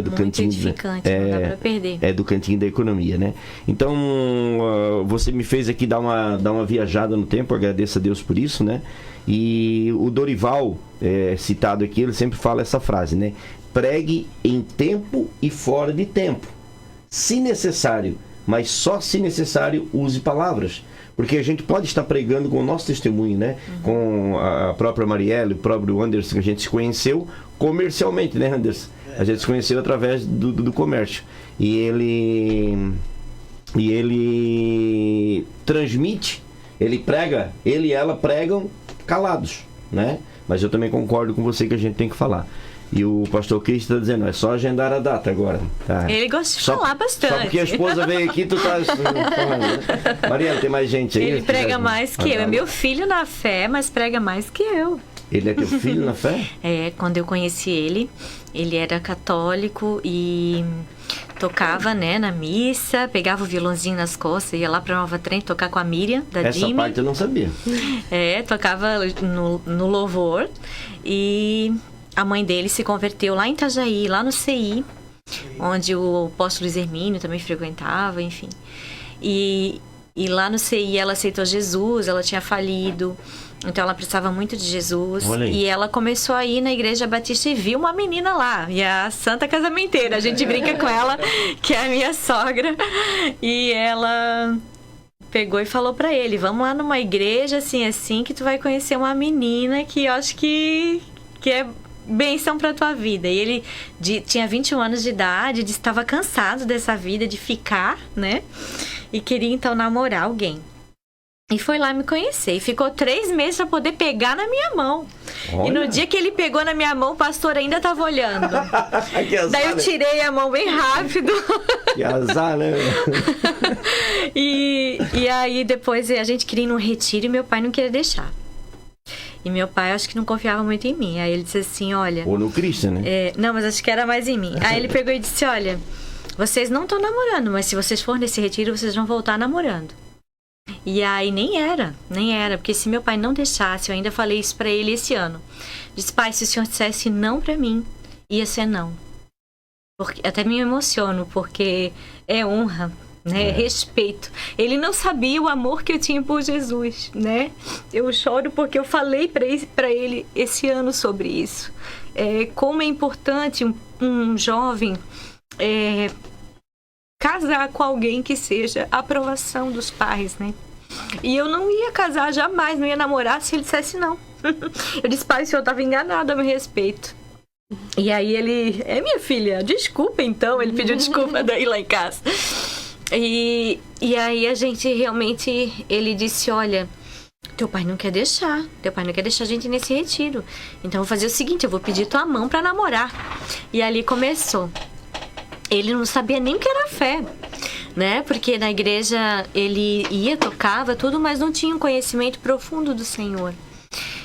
do muito Cantinho. Edificante, não dá pra perder. Do Cantinho da Economia, né? Então, você me fez aqui dar uma viajada no tempo, agradeço a Deus por isso, né? E o Dorival, citado aqui, ele sempre fala essa frase, né? Pregue em tempo e fora de tempo. Se necessário, mas só se necessário, use palavras. Porque a gente pode estar pregando com o nosso testemunho, né? Com a própria Marielle, o próprio Anderson, que a gente se conheceu comercialmente, né, Anderson? A gente se conheceu através do comércio. E ele transmite, ele prega, ele e ela pregam calados, né? Mas eu também concordo com você que a gente tem que falar. E o pastor Cristo está dizendo, é só agendar a data agora. Tá? Ele gosta de falar bastante. Só porque a esposa veio aqui, tu tá falando, né? Mariana, tem mais gente aí? Ele prega mais que eu. É meu filho na fé, mas prega mais que eu. Ele é teu filho na fé? É, quando eu conheci ele era católico e tocava, né, na missa, pegava o violãozinho nas costas, ia lá pra Nova Trento tocar com a Miriam, da Essa Jimmy. parte eu não sabia. É, tocava no louvor. E a mãe dele se converteu lá em Itajaí, lá no CI, onde o apóstolo Luiz Hermínio também frequentava, enfim. E lá no CI ela aceitou Jesus, ela tinha falido, então ela precisava muito de Jesus. E ela começou a ir na igreja batista e viu uma menina lá, e a Santa Casamenteira. A gente brinca com ela, que é a minha sogra. E ela pegou e falou pra ele, vamos lá numa igreja assim, que tu vai conhecer uma menina que eu acho que é bênção pra tua vida. E ele tinha 21 anos de idade, estava cansado dessa vida de ficar, né? E queria então namorar alguém. E foi lá me conhecer. E ficou 3 meses pra poder pegar na minha mão. Olha. E no dia que ele pegou na minha mão, o pastor ainda tava olhando. Daí eu tirei a mão bem rápido. Que azar, né? E aí depois a gente queria ir num retiro e meu pai não queria deixar. E meu pai acho que não confiava muito em mim. Aí ele disse assim, olha... Ou no Cristo, né? Não, mas acho que era mais em mim. Aí ele pegou e disse, olha, vocês não estão namorando, mas se vocês forem nesse retiro, vocês vão voltar namorando. E aí nem era, porque se meu pai não deixasse, eu ainda falei isso pra ele esse ano. Disse, pai, se o senhor dissesse não pra mim, ia ser não. Porque, até me emociono, porque é honra, né? Respeito. Ele não sabia o amor que eu tinha por Jesus, né? Eu choro porque eu falei pra ele esse ano sobre isso. Como é importante um jovem casar com alguém que seja a aprovação dos pais, né? E eu não ia casar jamais, não ia namorar se ele dissesse não. Eu disse, pai, o senhor estava enganado a meu respeito. E aí ele, minha filha, desculpa então. Ele pediu desculpa daí lá em casa. E aí a gente realmente, ele disse, olha, teu pai não quer deixar a gente ir nesse retiro. Então eu vou fazer o seguinte, eu vou pedir tua mão para namorar. E ali começou. Ele não sabia nem o que era fé, né? Porque na igreja ele tocava tudo, mas não tinha um conhecimento profundo do Senhor.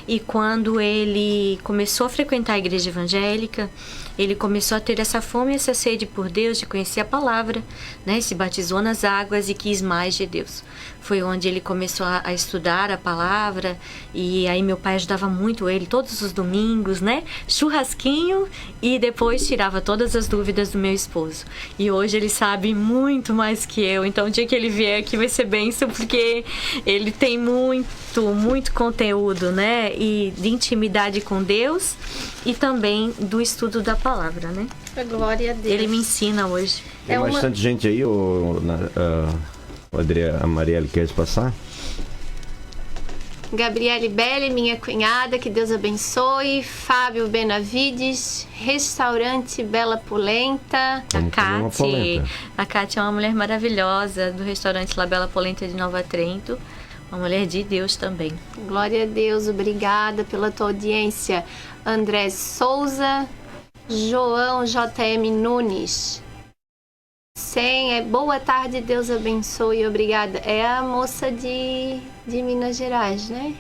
E quando ele começou a frequentar a igreja evangélica, ele começou a ter essa fome e essa sede por Deus, de conhecer a palavra, né? Se batizou nas águas e quis mais de Deus. Foi onde ele começou a estudar a palavra, e aí meu pai ajudava muito ele todos os domingos, né? Churrasquinho, e depois tirava todas as dúvidas do meu esposo. E hoje ele sabe muito mais que eu, então o dia que ele vier aqui vai ser bênção, porque ele tem muito conteúdo, né? E de intimidade com Deus e também do estudo da palavra, né? Glória a Deus. Ele me ensina hoje. Tem bastante gente aí, a Marielle quer passar? Gabriele Belli, minha cunhada, que Deus abençoe. Fábio Benavides, restaurante Bela Polenta. A Cátia é uma mulher maravilhosa do restaurante La Bela Polenta de Nova Trento. Uma mulher de Deus também. Glória a Deus, obrigada pela tua audiência. André Souza, João JM Nunes. Boa tarde, Deus abençoe, obrigada. É a moça de Minas Gerais, né?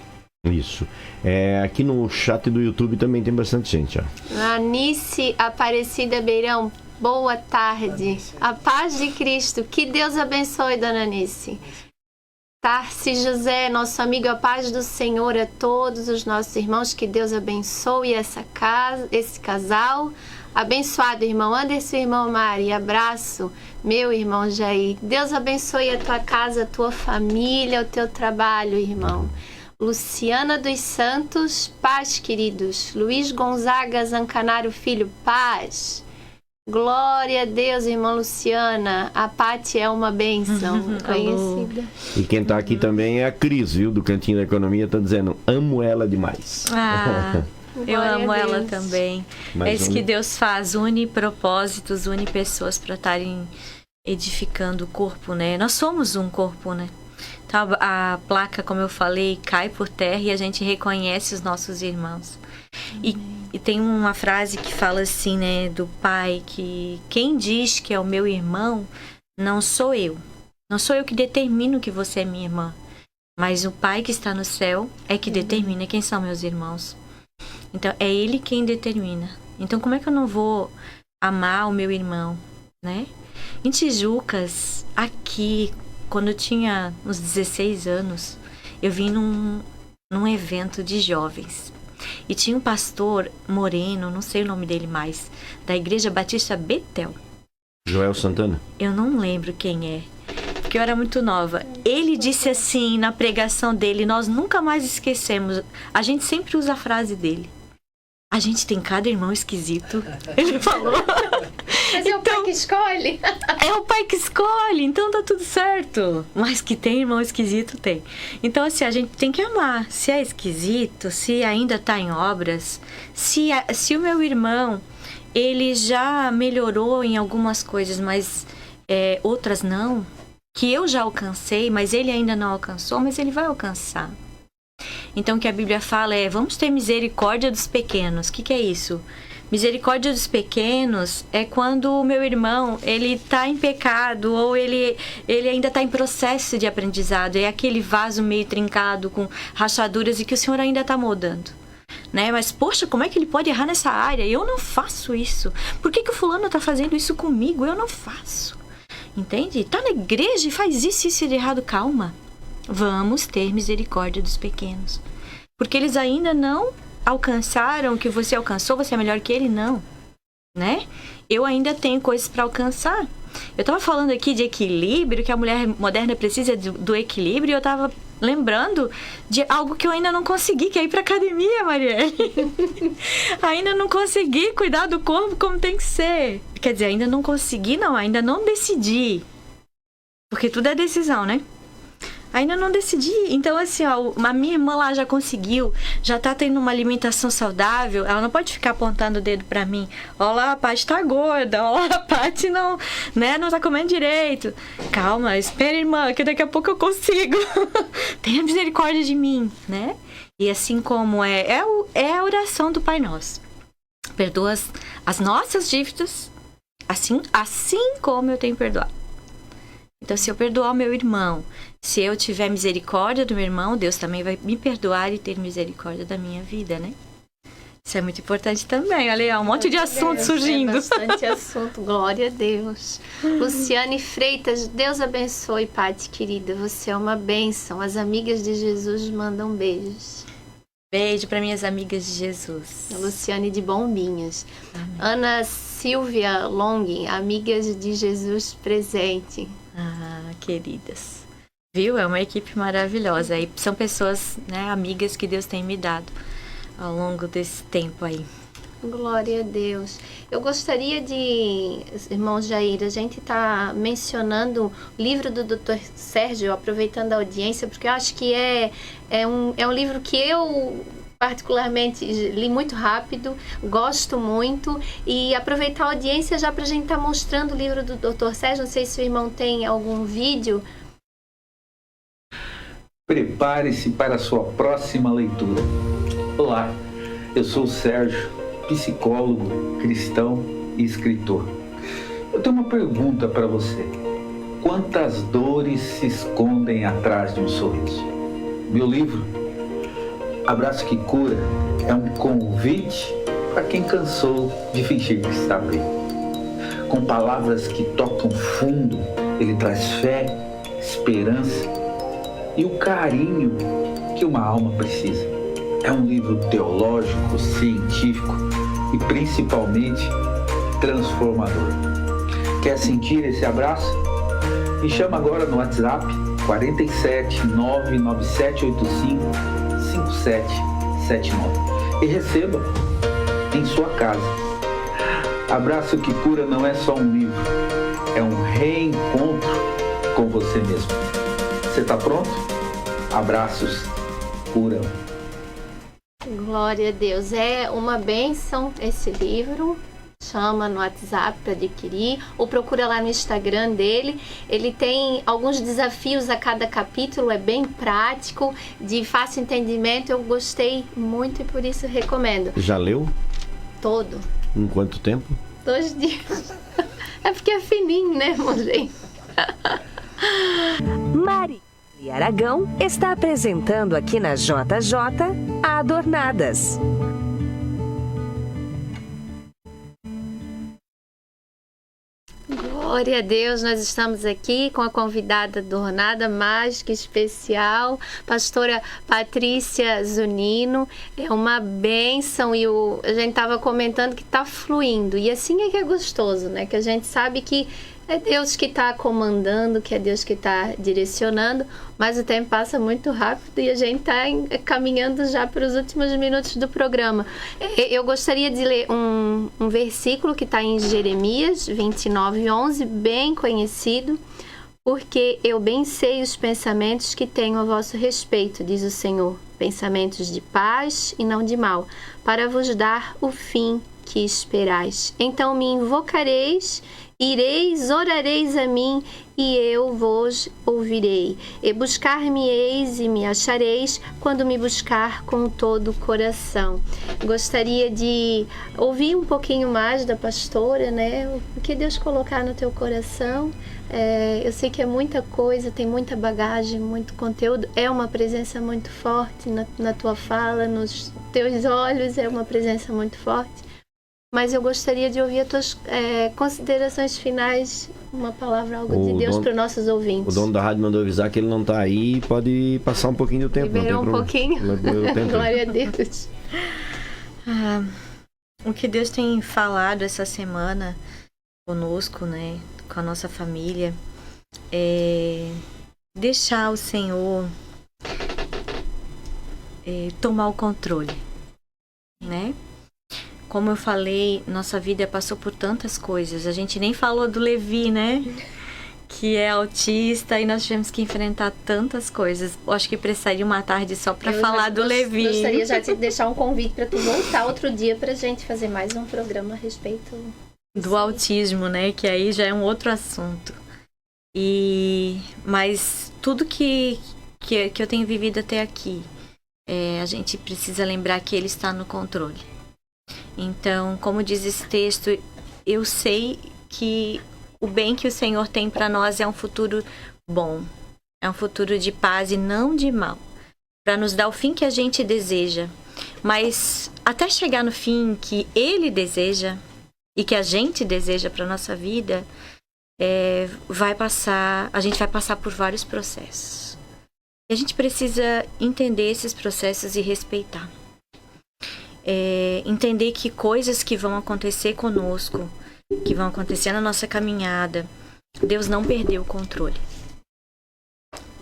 Isso. Aqui no chat do YouTube também tem bastante gente, ó. Anice Aparecida Beirão, boa tarde. A paz de Cristo, que Deus abençoe, dona Anice. Tarci José, nosso amigo, a paz do Senhor a todos os nossos irmãos, que Deus abençoe esse casal. Abençoado, irmão Anderson e irmão Mari. Abraço, meu irmão Jair. Deus abençoe a tua casa, a tua família, o teu trabalho, irmão. Luciana dos Santos, paz, queridos. Luiz Gonzaga Zancanaro Filho, paz. Glória a Deus, irmã Luciana. A Pati é uma bênção conhecida. E quem tá aqui também é a Cris, viu? Do Cantinho da Economia, tá dizendo, amo ela demais. Eu amo ela também. É isso que Deus faz, une propósitos, une pessoas para estarem edificando o corpo, né? Nós somos um corpo, né? Então a placa, como eu falei, cai por terra e a gente reconhece os nossos irmãos. E E tem uma frase que fala assim, né, do pai, que quem diz que é o meu irmão não sou eu. Não sou eu que determino que você é minha irmã. Mas o pai que está no céu é que determina quem são meus irmãos. Então, é ele quem determina. Então, como é que eu não vou amar o meu irmão, né? Em Tijucas, aqui, quando eu tinha uns 16 anos, eu vim num evento de jovens. E tinha um pastor moreno, não sei o nome dele mais, da Igreja Batista Betel. Joel Santana? Eu não lembro quem é, porque eu era muito nova. Ele disse assim na pregação dele, nós nunca mais esquecemos, a gente sempre usa a frase dele. A gente tem cada irmão esquisito. Ele falou. Mas é o pai que escolhe. É o pai que escolhe, então tá tudo certo. Mas que tem irmão esquisito, tem. Então, assim, a gente tem que amar. Se é esquisito, se ainda tá em obras, se o meu irmão, ele já melhorou em algumas coisas, mas outras não, que eu já alcancei, mas ele ainda não alcançou, mas ele vai alcançar. Então, o que a Bíblia fala é, vamos ter misericórdia dos pequenos. O que é isso? Misericórdia dos pequenos é quando o meu irmão, ele está em pecado ou ele ainda está em processo de aprendizado. É aquele vaso meio trincado com rachaduras e que o Senhor ainda está moldando. Né? Mas, poxa, como é que ele pode errar nessa área? Eu não faço isso. Por que o fulano está fazendo isso comigo? Eu não faço. Entende? Está na igreja e faz isso de errado. Calma. Vamos ter misericórdia dos pequenos. Porque eles ainda não alcançaram o que você alcançou, você é melhor que ele? Não. Né? Eu ainda tenho coisas para alcançar. Eu estava falando aqui de equilíbrio, que a mulher moderna precisa do equilíbrio, e eu estava lembrando de algo que eu ainda não consegui, que é ir para academia, Marielle. Ainda não consegui cuidar do corpo como tem que ser. Quer dizer, ainda não consegui, não, ainda não decidi. Porque tudo é decisão, né? Ainda não decidi. Então, assim, ó, a minha irmã lá já conseguiu, já tá tendo uma alimentação saudável. Ela não pode ficar apontando o dedo pra mim. Ó lá, a Paty tá gorda. Ó lá, a Paty não, né, não tá comendo direito. Calma, espera, irmã, que daqui a pouco eu consigo. Tenha misericórdia de mim, né? E assim como é a oração do Pai Nosso. Perdoa as nossas dívidas, assim como eu tenho perdoado. Então, se eu perdoar o meu irmão, se eu tiver misericórdia do meu irmão, Deus também vai me perdoar e ter misericórdia da minha vida, né? Isso é muito importante também. Olha aí, um monte de assunto surgindo. Bastante assunto, glória a Deus. Luciane Freitas, Deus abençoe, Paty, querida. Você é uma bênção. As amigas de Jesus mandam beijos. Beijo para minhas amigas de Jesus. A Luciane de Bombinhas. Amém. Ana Silvia Long, amigas de Jesus presente. Ah, queridas. Viu? É uma equipe maravilhosa. E são pessoas, né, amigas que Deus tem me dado ao longo desse tempo aí. Glória a Deus. Eu gostaria de, irmão Jair, a gente está mencionando o livro do Dr. Sérgio, aproveitando a audiência, porque eu acho que é um livro que eu particularmente li muito rápido, gosto muito, e aproveitar a audiência já para a gente estar mostrando o livro do Dr. Sérgio. Não sei se o irmão tem algum vídeo. Prepare-se para a sua próxima leitura. Olá, eu sou o Sérgio, psicólogo, cristão e escritor. Eu tenho uma pergunta para você. Quantas dores se escondem atrás de um sorriso? Meu livro, Abraço que Cura, é um convite para quem cansou de fingir que está bem. Com palavras que tocam fundo, ele traz fé, esperança e o carinho que uma alma precisa. É um livro teológico, científico e principalmente transformador. Quer sentir esse abraço? Me chama agora no WhatsApp 47 99785 5779 e receba em sua casa. Abraço que Cura não é só um livro, é um reencontro com você mesmo. Você está pronto? Abraços curam. Glória a Deus. É uma bênção esse livro. chama no WhatsApp para adquirir, ou procura lá no Instagram dele. Ele tem alguns desafios a cada capítulo, é bem prático, de fácil entendimento. Eu gostei muito e por isso recomendo. Já leu? Todo. Em quanto tempo? 2 dias. É porque é fininho, né, irmãozinho? Maria Aragão está apresentando aqui na JJ Adornadas. Glória a Deus, nós estamos aqui com a convidada adornada mais que especial, pastora Patrícia Zunino. É uma bênção e a gente estava comentando que está fluindo. E assim é que é gostoso, né? Que a gente sabe que é Deus que está comandando, que é Deus que está direcionando, mas o tempo passa muito rápido e a gente está caminhando já para os últimos minutos do programa. Eu gostaria de ler um versículo que está em Jeremias 29:11, bem conhecido. Porque eu bem sei os pensamentos que tenho a vosso respeito, diz o Senhor, pensamentos de paz e não de mal, para vos dar o fim que esperais. Então me invocareis, ireis, orareis a mim, e eu vos ouvirei. E buscar-me-eis e me achareis, quando me buscar com todo o coração. Gostaria de ouvir um pouquinho mais da pastora, né? O que Deus colocar no teu coração. Eu sei que é muita coisa, tem muita bagagem, muito conteúdo. É uma presença muito forte na tua fala, nos teus olhos, é uma presença muito forte. Mas eu gostaria de ouvir as tuas considerações finais, uma palavra, algo de Deus para os nossos ouvintes. O dono da rádio mandou avisar que ele não está aí, pode passar um pouquinho do tempo. Liberou um pouquinho. Glória a Deus. O que Deus tem falado essa semana conosco, né, com a nossa família, é deixar o Senhor tomar o controle, né? Como eu falei, nossa vida passou por tantas coisas. A gente nem falou do Levi, né? Que é autista e nós tivemos que enfrentar tantas coisas. Eu acho que precisaria uma tarde só para falar do Levi. Gostaria já de deixar um convite para tu voltar outro dia para a gente fazer mais um programa a respeito do autismo, né? Que aí já é um outro assunto. Mas tudo que eu tenho vivido até aqui, a gente precisa lembrar que Ele está no controle. Então, como diz esse texto, eu sei que o bem que o Senhor tem para nós é um futuro bom, é um futuro de paz e não de mal, para nos dar o fim que a gente deseja. Mas até chegar no fim que Ele deseja e que a gente deseja para nossa vida, a gente vai passar por vários processos. E a gente precisa entender esses processos e respeitar. Entender que coisas que vão acontecer conosco, que vão acontecer na nossa caminhada, Deus não perdeu o controle.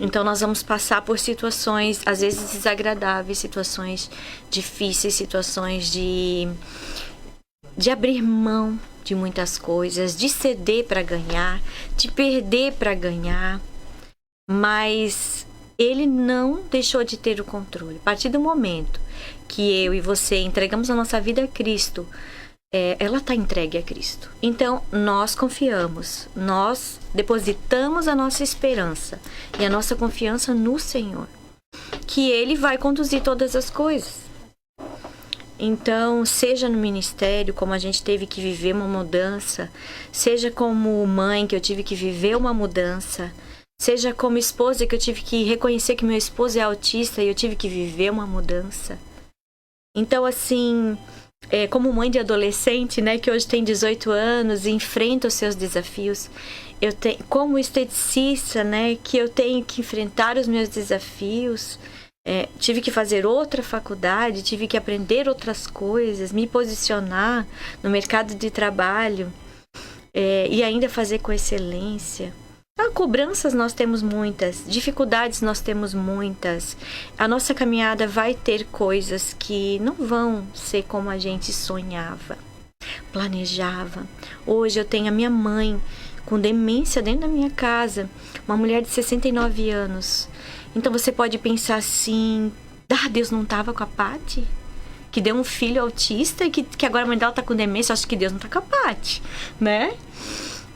Então nós vamos passar por situações, às vezes desagradáveis, situações difíceis, situações de abrir mão de muitas coisas, de ceder para ganhar, de perder para ganhar, mas Ele não deixou de ter o controle. A partir do momento que eu e você entregamos a nossa vida a Cristo, ela está entregue a Cristo. Então, nós confiamos, nós depositamos a nossa esperança e a nossa confiança no Senhor, que Ele vai conduzir todas as coisas. Então, seja no ministério, como a gente teve que viver uma mudança, seja como mãe, que eu tive que viver uma mudança, seja como esposa, que eu tive que reconhecer que meu esposo é autista e eu tive que viver uma mudança. Então, assim, como mãe de adolescente, né, que hoje tem 18 anos e enfrenta os seus desafios, como esteticista, né, que eu tenho que enfrentar os meus desafios, tive que fazer outra faculdade, tive que aprender outras coisas, me posicionar no mercado de trabalho e ainda fazer com excelência. Cobranças nós temos muitas, dificuldades nós temos muitas. A nossa caminhada vai ter coisas que não vão ser como a gente sonhava, planejava. Hoje eu tenho a minha mãe com demência dentro da minha casa, uma mulher de 69 anos. Então você pode pensar assim, Deus não estava com a Paty? que deu um filho autista e que agora a mãe dela tá com demência. Eu acho que Deus não tá com a Paty, né?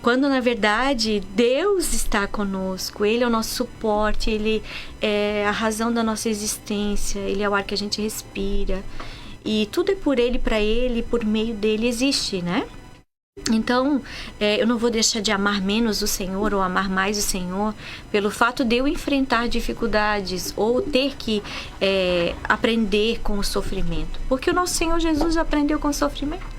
Quando, na verdade, Deus está conosco. Ele é o nosso suporte, Ele é a razão da nossa existência, Ele é o ar que a gente respira. E tudo é por Ele, para Ele, por meio dEle existe, né? Então, eu não vou deixar de amar menos o Senhor ou amar mais o Senhor pelo fato de eu enfrentar dificuldades ou ter que aprender com o sofrimento. Porque o nosso Senhor Jesus aprendeu com o sofrimento.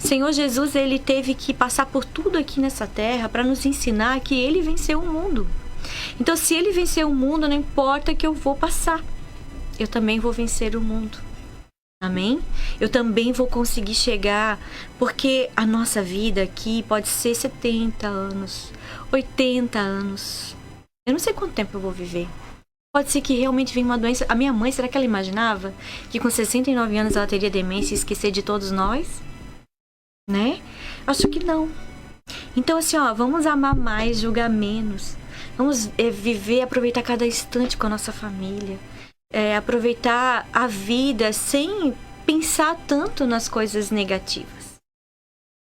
O Senhor Jesus, Ele teve que passar por tudo aqui nessa terra para nos ensinar que Ele venceu o mundo. Então, se Ele venceu o mundo, não importa que eu vou passar. Eu também vou vencer o mundo. Amém? Eu também vou conseguir chegar, porque a nossa vida aqui pode ser 70 anos, 80 anos. Eu não sei quanto tempo eu vou viver. Pode ser que realmente venha uma doença. A minha mãe, será que ela imaginava que com 69 anos ela teria demência e esquecer de todos nós? Né? Acho que não. Então, assim, vamos amar mais, julgar menos. Vamos viver, aproveitar cada instante com a nossa família. Aproveitar a vida sem pensar tanto nas coisas negativas,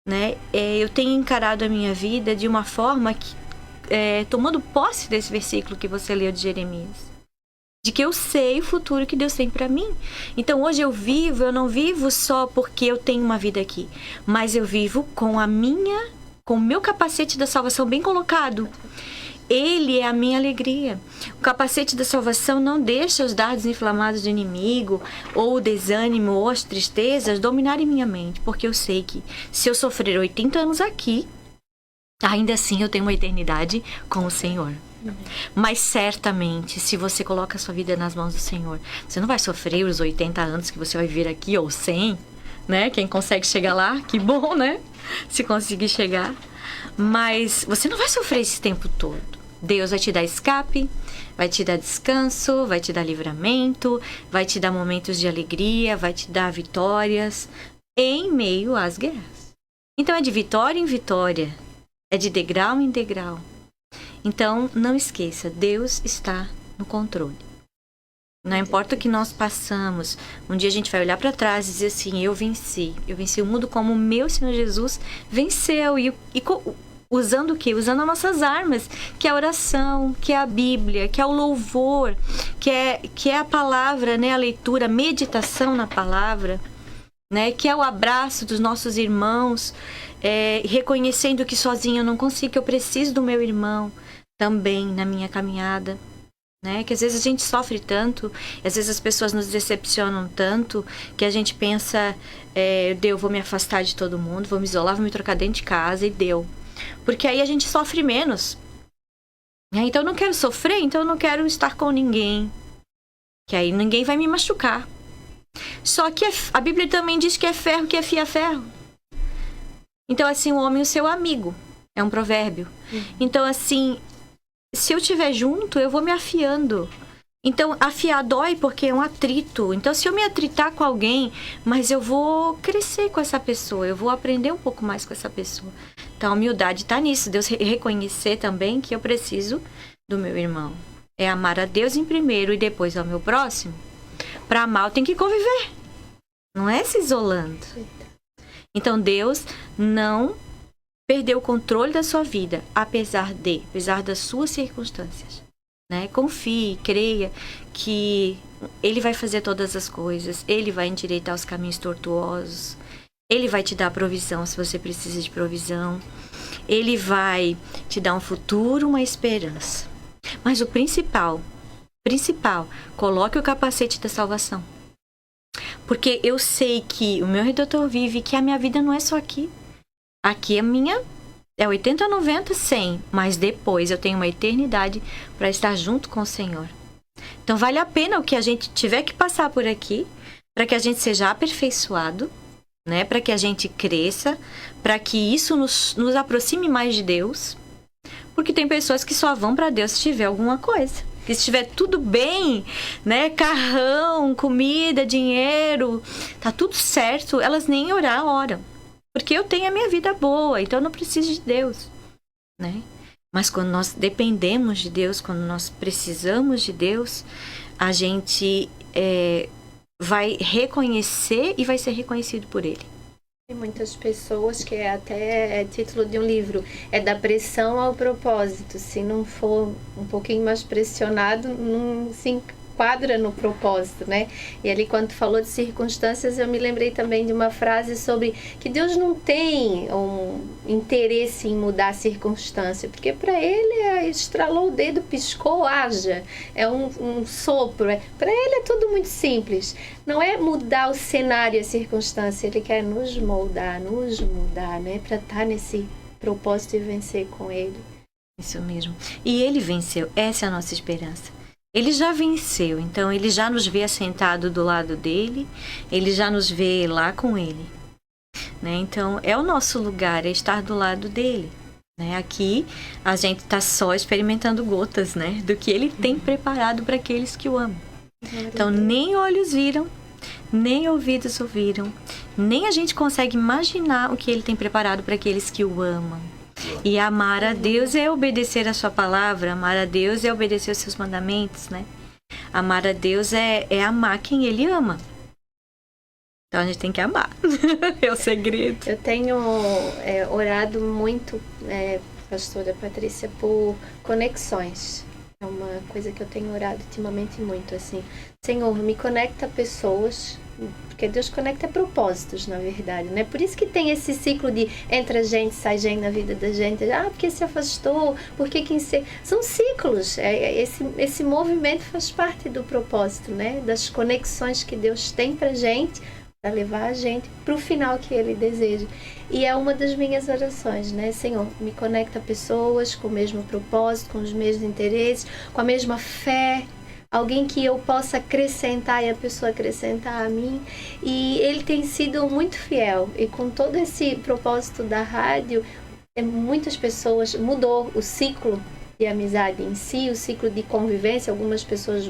né? Eu tenho encarado a minha vida de uma forma que, tomando posse desse versículo que você leu de Jeremias, de que eu sei o futuro que Deus tem para mim. Então hoje eu não vivo só porque eu tenho uma vida aqui, mas eu vivo com o meu capacete da salvação bem colocado. Ele é a minha alegria. O capacete da salvação não deixa os dardos inflamados do inimigo, ou o desânimo, ou as tristezas dominarem minha mente, porque eu sei que se eu sofrer 80 anos aqui, ainda assim eu tenho uma eternidade com o Senhor. Mas certamente, se você coloca a sua vida nas mãos do Senhor, você não vai sofrer os 80 anos que você vai viver aqui, ou 100, né? Quem consegue chegar lá, que bom, né? Se conseguir chegar. Mas você não vai sofrer esse tempo todo. Deus vai te dar escape, vai te dar descanso, vai te dar livramento, vai te dar momentos de alegria, vai te dar vitórias em meio às guerras. Então é de vitória em vitória, é de degrau em degrau. Então não esqueça, Deus está no controle. Não importa o que nós passamos, um dia a gente vai olhar para trás e dizer assim, eu venci o mundo como o meu Senhor Jesus venceu. Usando o quê? Usando as nossas armas, que é a oração, que é a Bíblia, que é o louvor, que é a palavra, né? A leitura, a meditação na palavra, né? Que é o abraço dos nossos irmãos, reconhecendo que sozinho eu não consigo, que eu preciso do meu irmão também na minha caminhada. Né? Que às vezes a gente sofre tanto, às vezes as pessoas nos decepcionam tanto, que a gente pensa, eu vou me afastar de todo mundo, vou me isolar, vou me trocar dentro de casa e deu. Porque aí a gente sofre menos. Então eu não quero sofrer, então eu não quero estar com ninguém. Que aí ninguém vai me machucar. Só que a Bíblia também diz que é ferro que afia ferro. Então assim, o homem é o seu amigo. É um provérbio. Então assim, se eu estiver junto, eu vou me afiando. Então, afiar dói porque é um atrito. Então, se eu me atritar com alguém, mas eu vou crescer com essa pessoa, eu vou aprender um pouco mais com essa pessoa. Então, a humildade está nisso. Deus reconhecer também que eu preciso do meu irmão. É amar a Deus em primeiro e depois ao meu próximo. Para amar, eu tenho que conviver. Não é se isolando. Então, Deus não perdeu o controle da sua vida, apesar das suas circunstâncias. Né? Confie, creia que Ele vai fazer todas as coisas, Ele vai endireitar os caminhos tortuosos, Ele vai te dar provisão se você precisa de provisão, Ele vai te dar um futuro, uma esperança. Mas o principal, coloque o capacete da salvação. Porque eu sei que o meu Redentor vive, que a minha vida não é só aqui. Aqui a minha é 80, 90, 100, mas depois eu tenho uma eternidade para estar junto com o Senhor. Então vale a pena o que a gente tiver que passar por aqui, para que a gente seja aperfeiçoado, né? Para que a gente cresça, para que isso nos aproxime mais de Deus. Porque tem pessoas que só vão para Deus se tiver alguma coisa. Que se estiver tudo bem, né? Carrão, comida, dinheiro, tá tudo certo, elas nem oram. Porque eu tenho a minha vida boa, então eu não preciso de Deus, né? Mas quando nós dependemos de Deus, quando nós precisamos de Deus, a gente vai reconhecer e vai ser reconhecido por ele. Tem muitas pessoas que até é título de um livro, é da pressão ao propósito. Se não for um pouquinho mais pressionado, não se enquadra no propósito, né? E ali quando tu falou de circunstâncias, eu me lembrei também de uma frase sobre que Deus não tem um interesse em mudar a circunstância, porque para ele estralou o dedo, piscou, haja. É um sopro. Para ele é tudo muito simples. Não é mudar o cenário, a circunstância. Ele quer nos mudar, né? Para estar nesse propósito e vencer com ele. Isso mesmo. E ele venceu. Essa é a nossa esperança. Ele já venceu, então ele já nos vê assentado do lado dele, ele já nos vê lá com ele. Né? Então é o nosso lugar, é estar do lado dele. Né? Aqui a gente está só experimentando gotas, né? Do que ele tem preparado para aqueles que o amam. Então nem olhos viram, nem ouvidos ouviram, nem a gente consegue imaginar o que ele tem preparado para aqueles que o amam. E amar a Deus é obedecer a sua palavra, amar a Deus é obedecer os seus mandamentos, né? Amar a Deus é amar quem ele ama. Então a gente tem que amar. É o segredo. Eu tenho orado muito, pastora Patrícia, por conexões. É uma coisa que eu tenho orado ultimamente muito, assim. Senhor, me conecta a pessoas, porque Deus conecta a propósitos, na verdade, né? Por isso que tem esse ciclo de entra gente, sai gente na vida da gente. Porque se afastou, porque quem se... São ciclos. Esse movimento faz parte do propósito, né? Das conexões que Deus tem pra gente, para levar a gente para o final que Ele deseja. E é uma das minhas orações, né? Senhor, me conecta a pessoas com o mesmo propósito, com os mesmos interesses, com a mesma fé, alguém que eu possa acrescentar e a pessoa acrescentar a mim. E Ele tem sido muito fiel. E com todo esse propósito da rádio, muitas pessoas, mudou o ciclo de amizade em si, o ciclo de convivência. Algumas pessoas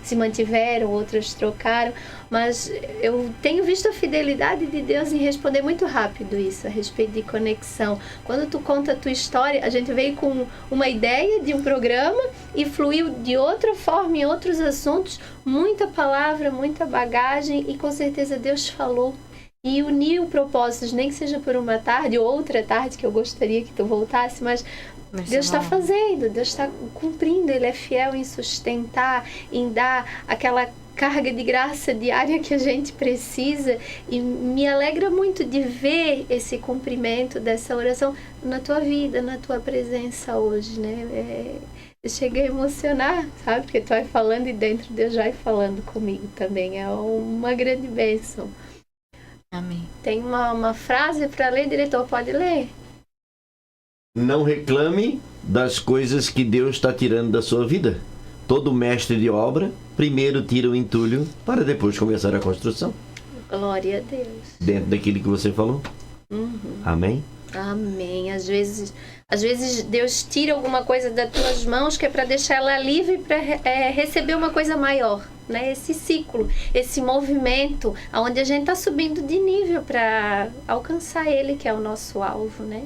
se mantiveram, outras trocaram, mas eu tenho visto a fidelidade de Deus em responder muito rápido isso, a respeito de conexão. Quando tu conta a tua história, a gente veio com uma ideia de um programa e fluiu de outra forma em outros assuntos, muita palavra, muita bagagem, e com certeza Deus falou e uniu propósitos, nem que seja por uma tarde ou outra tarde, que eu gostaria que tu voltasse, mas Deus está fazendo, Deus está cumprindo, Ele é fiel em sustentar, em dar aquela carga de graça diária que a gente precisa, e me alegra muito de ver esse cumprimento dessa oração na tua vida, na tua presença hoje, né? Eu cheguei a emocionar, sabe? Porque tu vai falando e dentro Deus vai falando comigo também, é uma grande bênção. Amém. Tem uma frase para ler, diretor, pode ler? Não reclame das coisas que Deus está tirando da sua vida. Todo mestre de obra primeiro tira o entulho para depois começar a construção. Glória a Deus. Dentro daquilo que você falou. Amém? Amém. Às vezes Deus tira alguma coisa das tuas mãos que é para deixar ela livre para receber uma coisa maior, né? Esse ciclo, esse movimento, onde a gente está subindo de nível para alcançar Ele, que é o nosso alvo, né?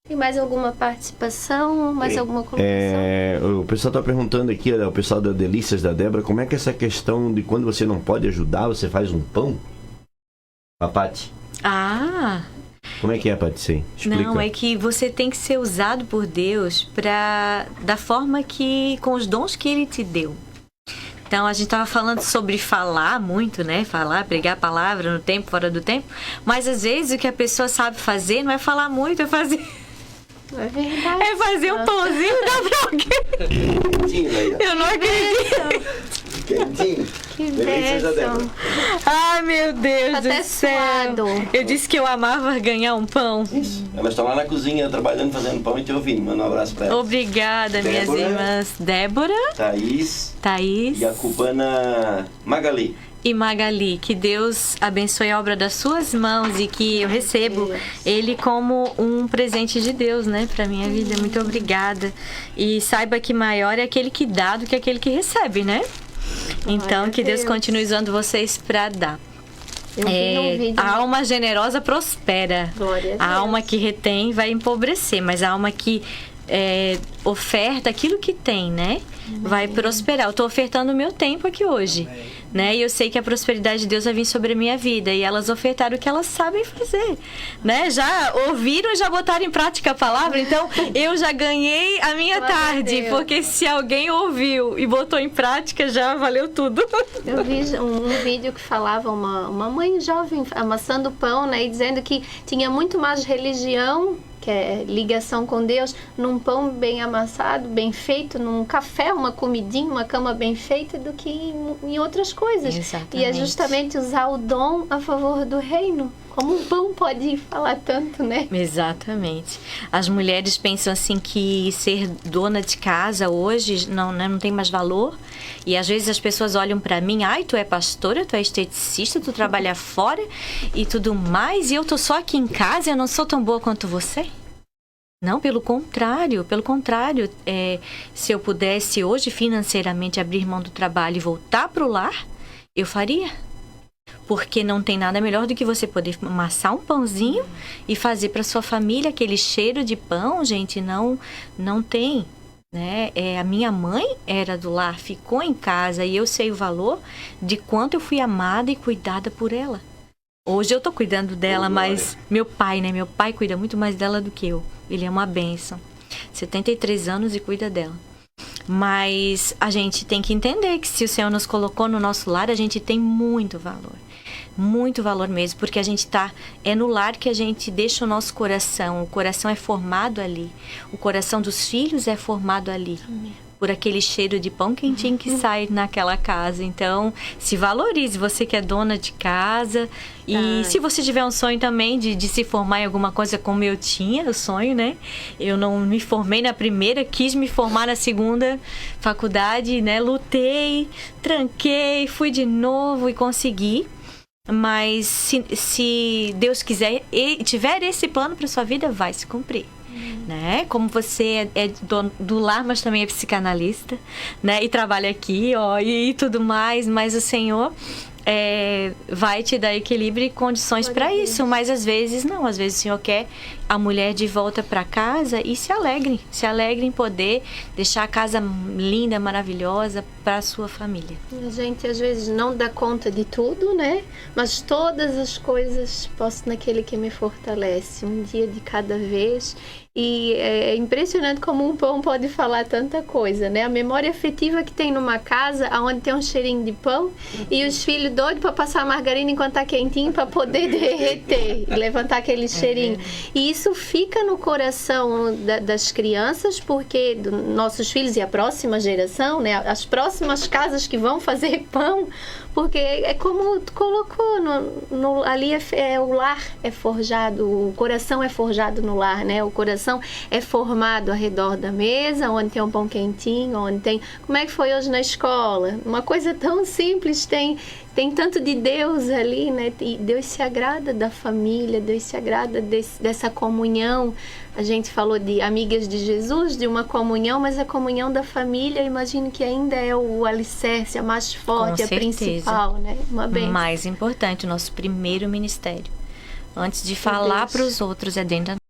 Tem mais alguma participação? Mais alguma colocação? O pessoal está perguntando aqui, o pessoal da Delícias da Débora, como é que é essa questão de quando você não pode ajudar, você faz um pão? A Paty. Como é que é, Paty? Explica. Não, é que você tem que ser usado por Deus da forma que, com os dons que Ele te deu. Então, a gente estava falando sobre falar muito, né? Falar, pregar a palavra no tempo, fora do tempo. Mas, às vezes, o que a pessoa sabe fazer não é falar muito, é fazer... É verdade. É fazer um pãozinho da pra alguém. Eu não acredito. Quentinho. Que bênção. Ai, meu Deus Até do céu. suado. Eu disse que eu amava ganhar um pão. Elas estão lá na cozinha trabalhando, fazendo pão e te ouvindo. Manda um abraço pra elas. Obrigada, minhas irmãs. Débora. Thaís. E a cubana Magali. E Magali, que Deus abençoe a obra das suas mãos e que eu recebo ele como um presente de Deus, né, pra minha vida. Muito obrigada. E saiba que maior é aquele que dá do que aquele que recebe, né? Então, que Deus continue usando vocês pra dar. A alma generosa prospera. A alma que retém vai empobrecer, mas a alma que oferta aquilo que tem, né? Vai prosperar. Eu tô ofertando o meu tempo aqui hoje. né? E eu sei que a prosperidade de Deus vai vir sobre a minha vida. E elas ofertaram o que elas sabem fazer, né? Já ouviram e já botaram em prática a palavra. Então, eu já ganhei a minha tarde. Porque se alguém ouviu e botou em prática, já valeu tudo. Eu vi um vídeo que falava uma mãe jovem amassando pão, né? E dizendo que tinha muito mais religião, que é ligação com Deus, num pão bem amassado, bem feito, num café, uma comidinha, uma cama bem feita, do que em outras coisas. Exatamente. E é justamente usar o dom a favor do reino. Como um pão pode falar tanto, né? Exatamente. As mulheres pensam assim que ser dona de casa hoje não tem mais valor. E às vezes as pessoas olham pra mim, ai, tu é pastora, tu é esteticista, tu trabalha fora e tudo mais, e eu tô só aqui em casa e eu não sou tão boa quanto você. Não, pelo contrário, se eu pudesse hoje financeiramente abrir mão do trabalho e voltar pro lar, eu faria. Porque não tem nada melhor do que você poder amassar um pãozinho e fazer para sua família aquele cheiro de pão, gente, não tem, né? A minha mãe era do lar, ficou em casa e eu sei o valor de quanto eu fui amada e cuidada por ela. Hoje eu tô cuidando dela, mas meu pai, né? Meu pai cuida muito mais dela do que eu. Ele é uma bênção. 73 anos e cuida dela. Mas a gente tem que entender que se o Senhor nos colocou no nosso lar, a gente tem muito valor. Muito valor mesmo, porque a gente é no lar que a gente deixa o nosso coração. O coração é formado ali. O coração dos filhos é formado ali. Amém. Por aquele cheiro de pão quentinho que sai naquela casa. Então, se valorize, você que é dona de casa. E se você tiver um sonho também de se formar em alguma coisa como eu tinha, o sonho, né? Eu não me formei na primeira, quis me formar na segunda faculdade, né? Lutei, tranquei, fui de novo e consegui. Mas se Deus quiser e tiver esse plano para sua vida, vai se cumprir. Né? Como você é do lar, mas também é psicanalista, né? E trabalha aqui, e tudo mais, mas o Senhor vai te dar equilíbrio e condições para isso, mas às vezes não, às vezes o Senhor quer a mulher de volta para casa e se alegre em poder deixar a casa linda, maravilhosa para a sua família. A gente às vezes não dá conta de tudo, né? Mas todas as coisas posso naquele que me fortalece, um dia de cada vez. E é impressionante como um pão pode falar tanta coisa, né? A memória afetiva que tem numa casa onde tem um cheirinho de pão e os filhos doidos para passar a margarina enquanto tá quentinho para poder derreter e levantar aquele cheirinho. E isso fica no coração das crianças, porque nossos filhos e a próxima geração, né? As próximas casas que vão fazer pão, porque é como tu colocou, ali o lar é forjado, o coração é forjado no lar, né? O coração é formado ao redor da mesa, onde tem um pão quentinho, onde tem... Como é que foi hoje na escola? Uma coisa tão simples, tem tanto de Deus ali, né? E Deus se agrada da família, Deus se agrada dessa comunhão. A gente falou de amigas de Jesus, de uma comunhão, mas a comunhão da família, eu imagino que ainda é o alicerce, a mais forte, a principal, né? Uma bênção. Mais importante, o nosso primeiro ministério. Antes de falar para os outros, é dentro da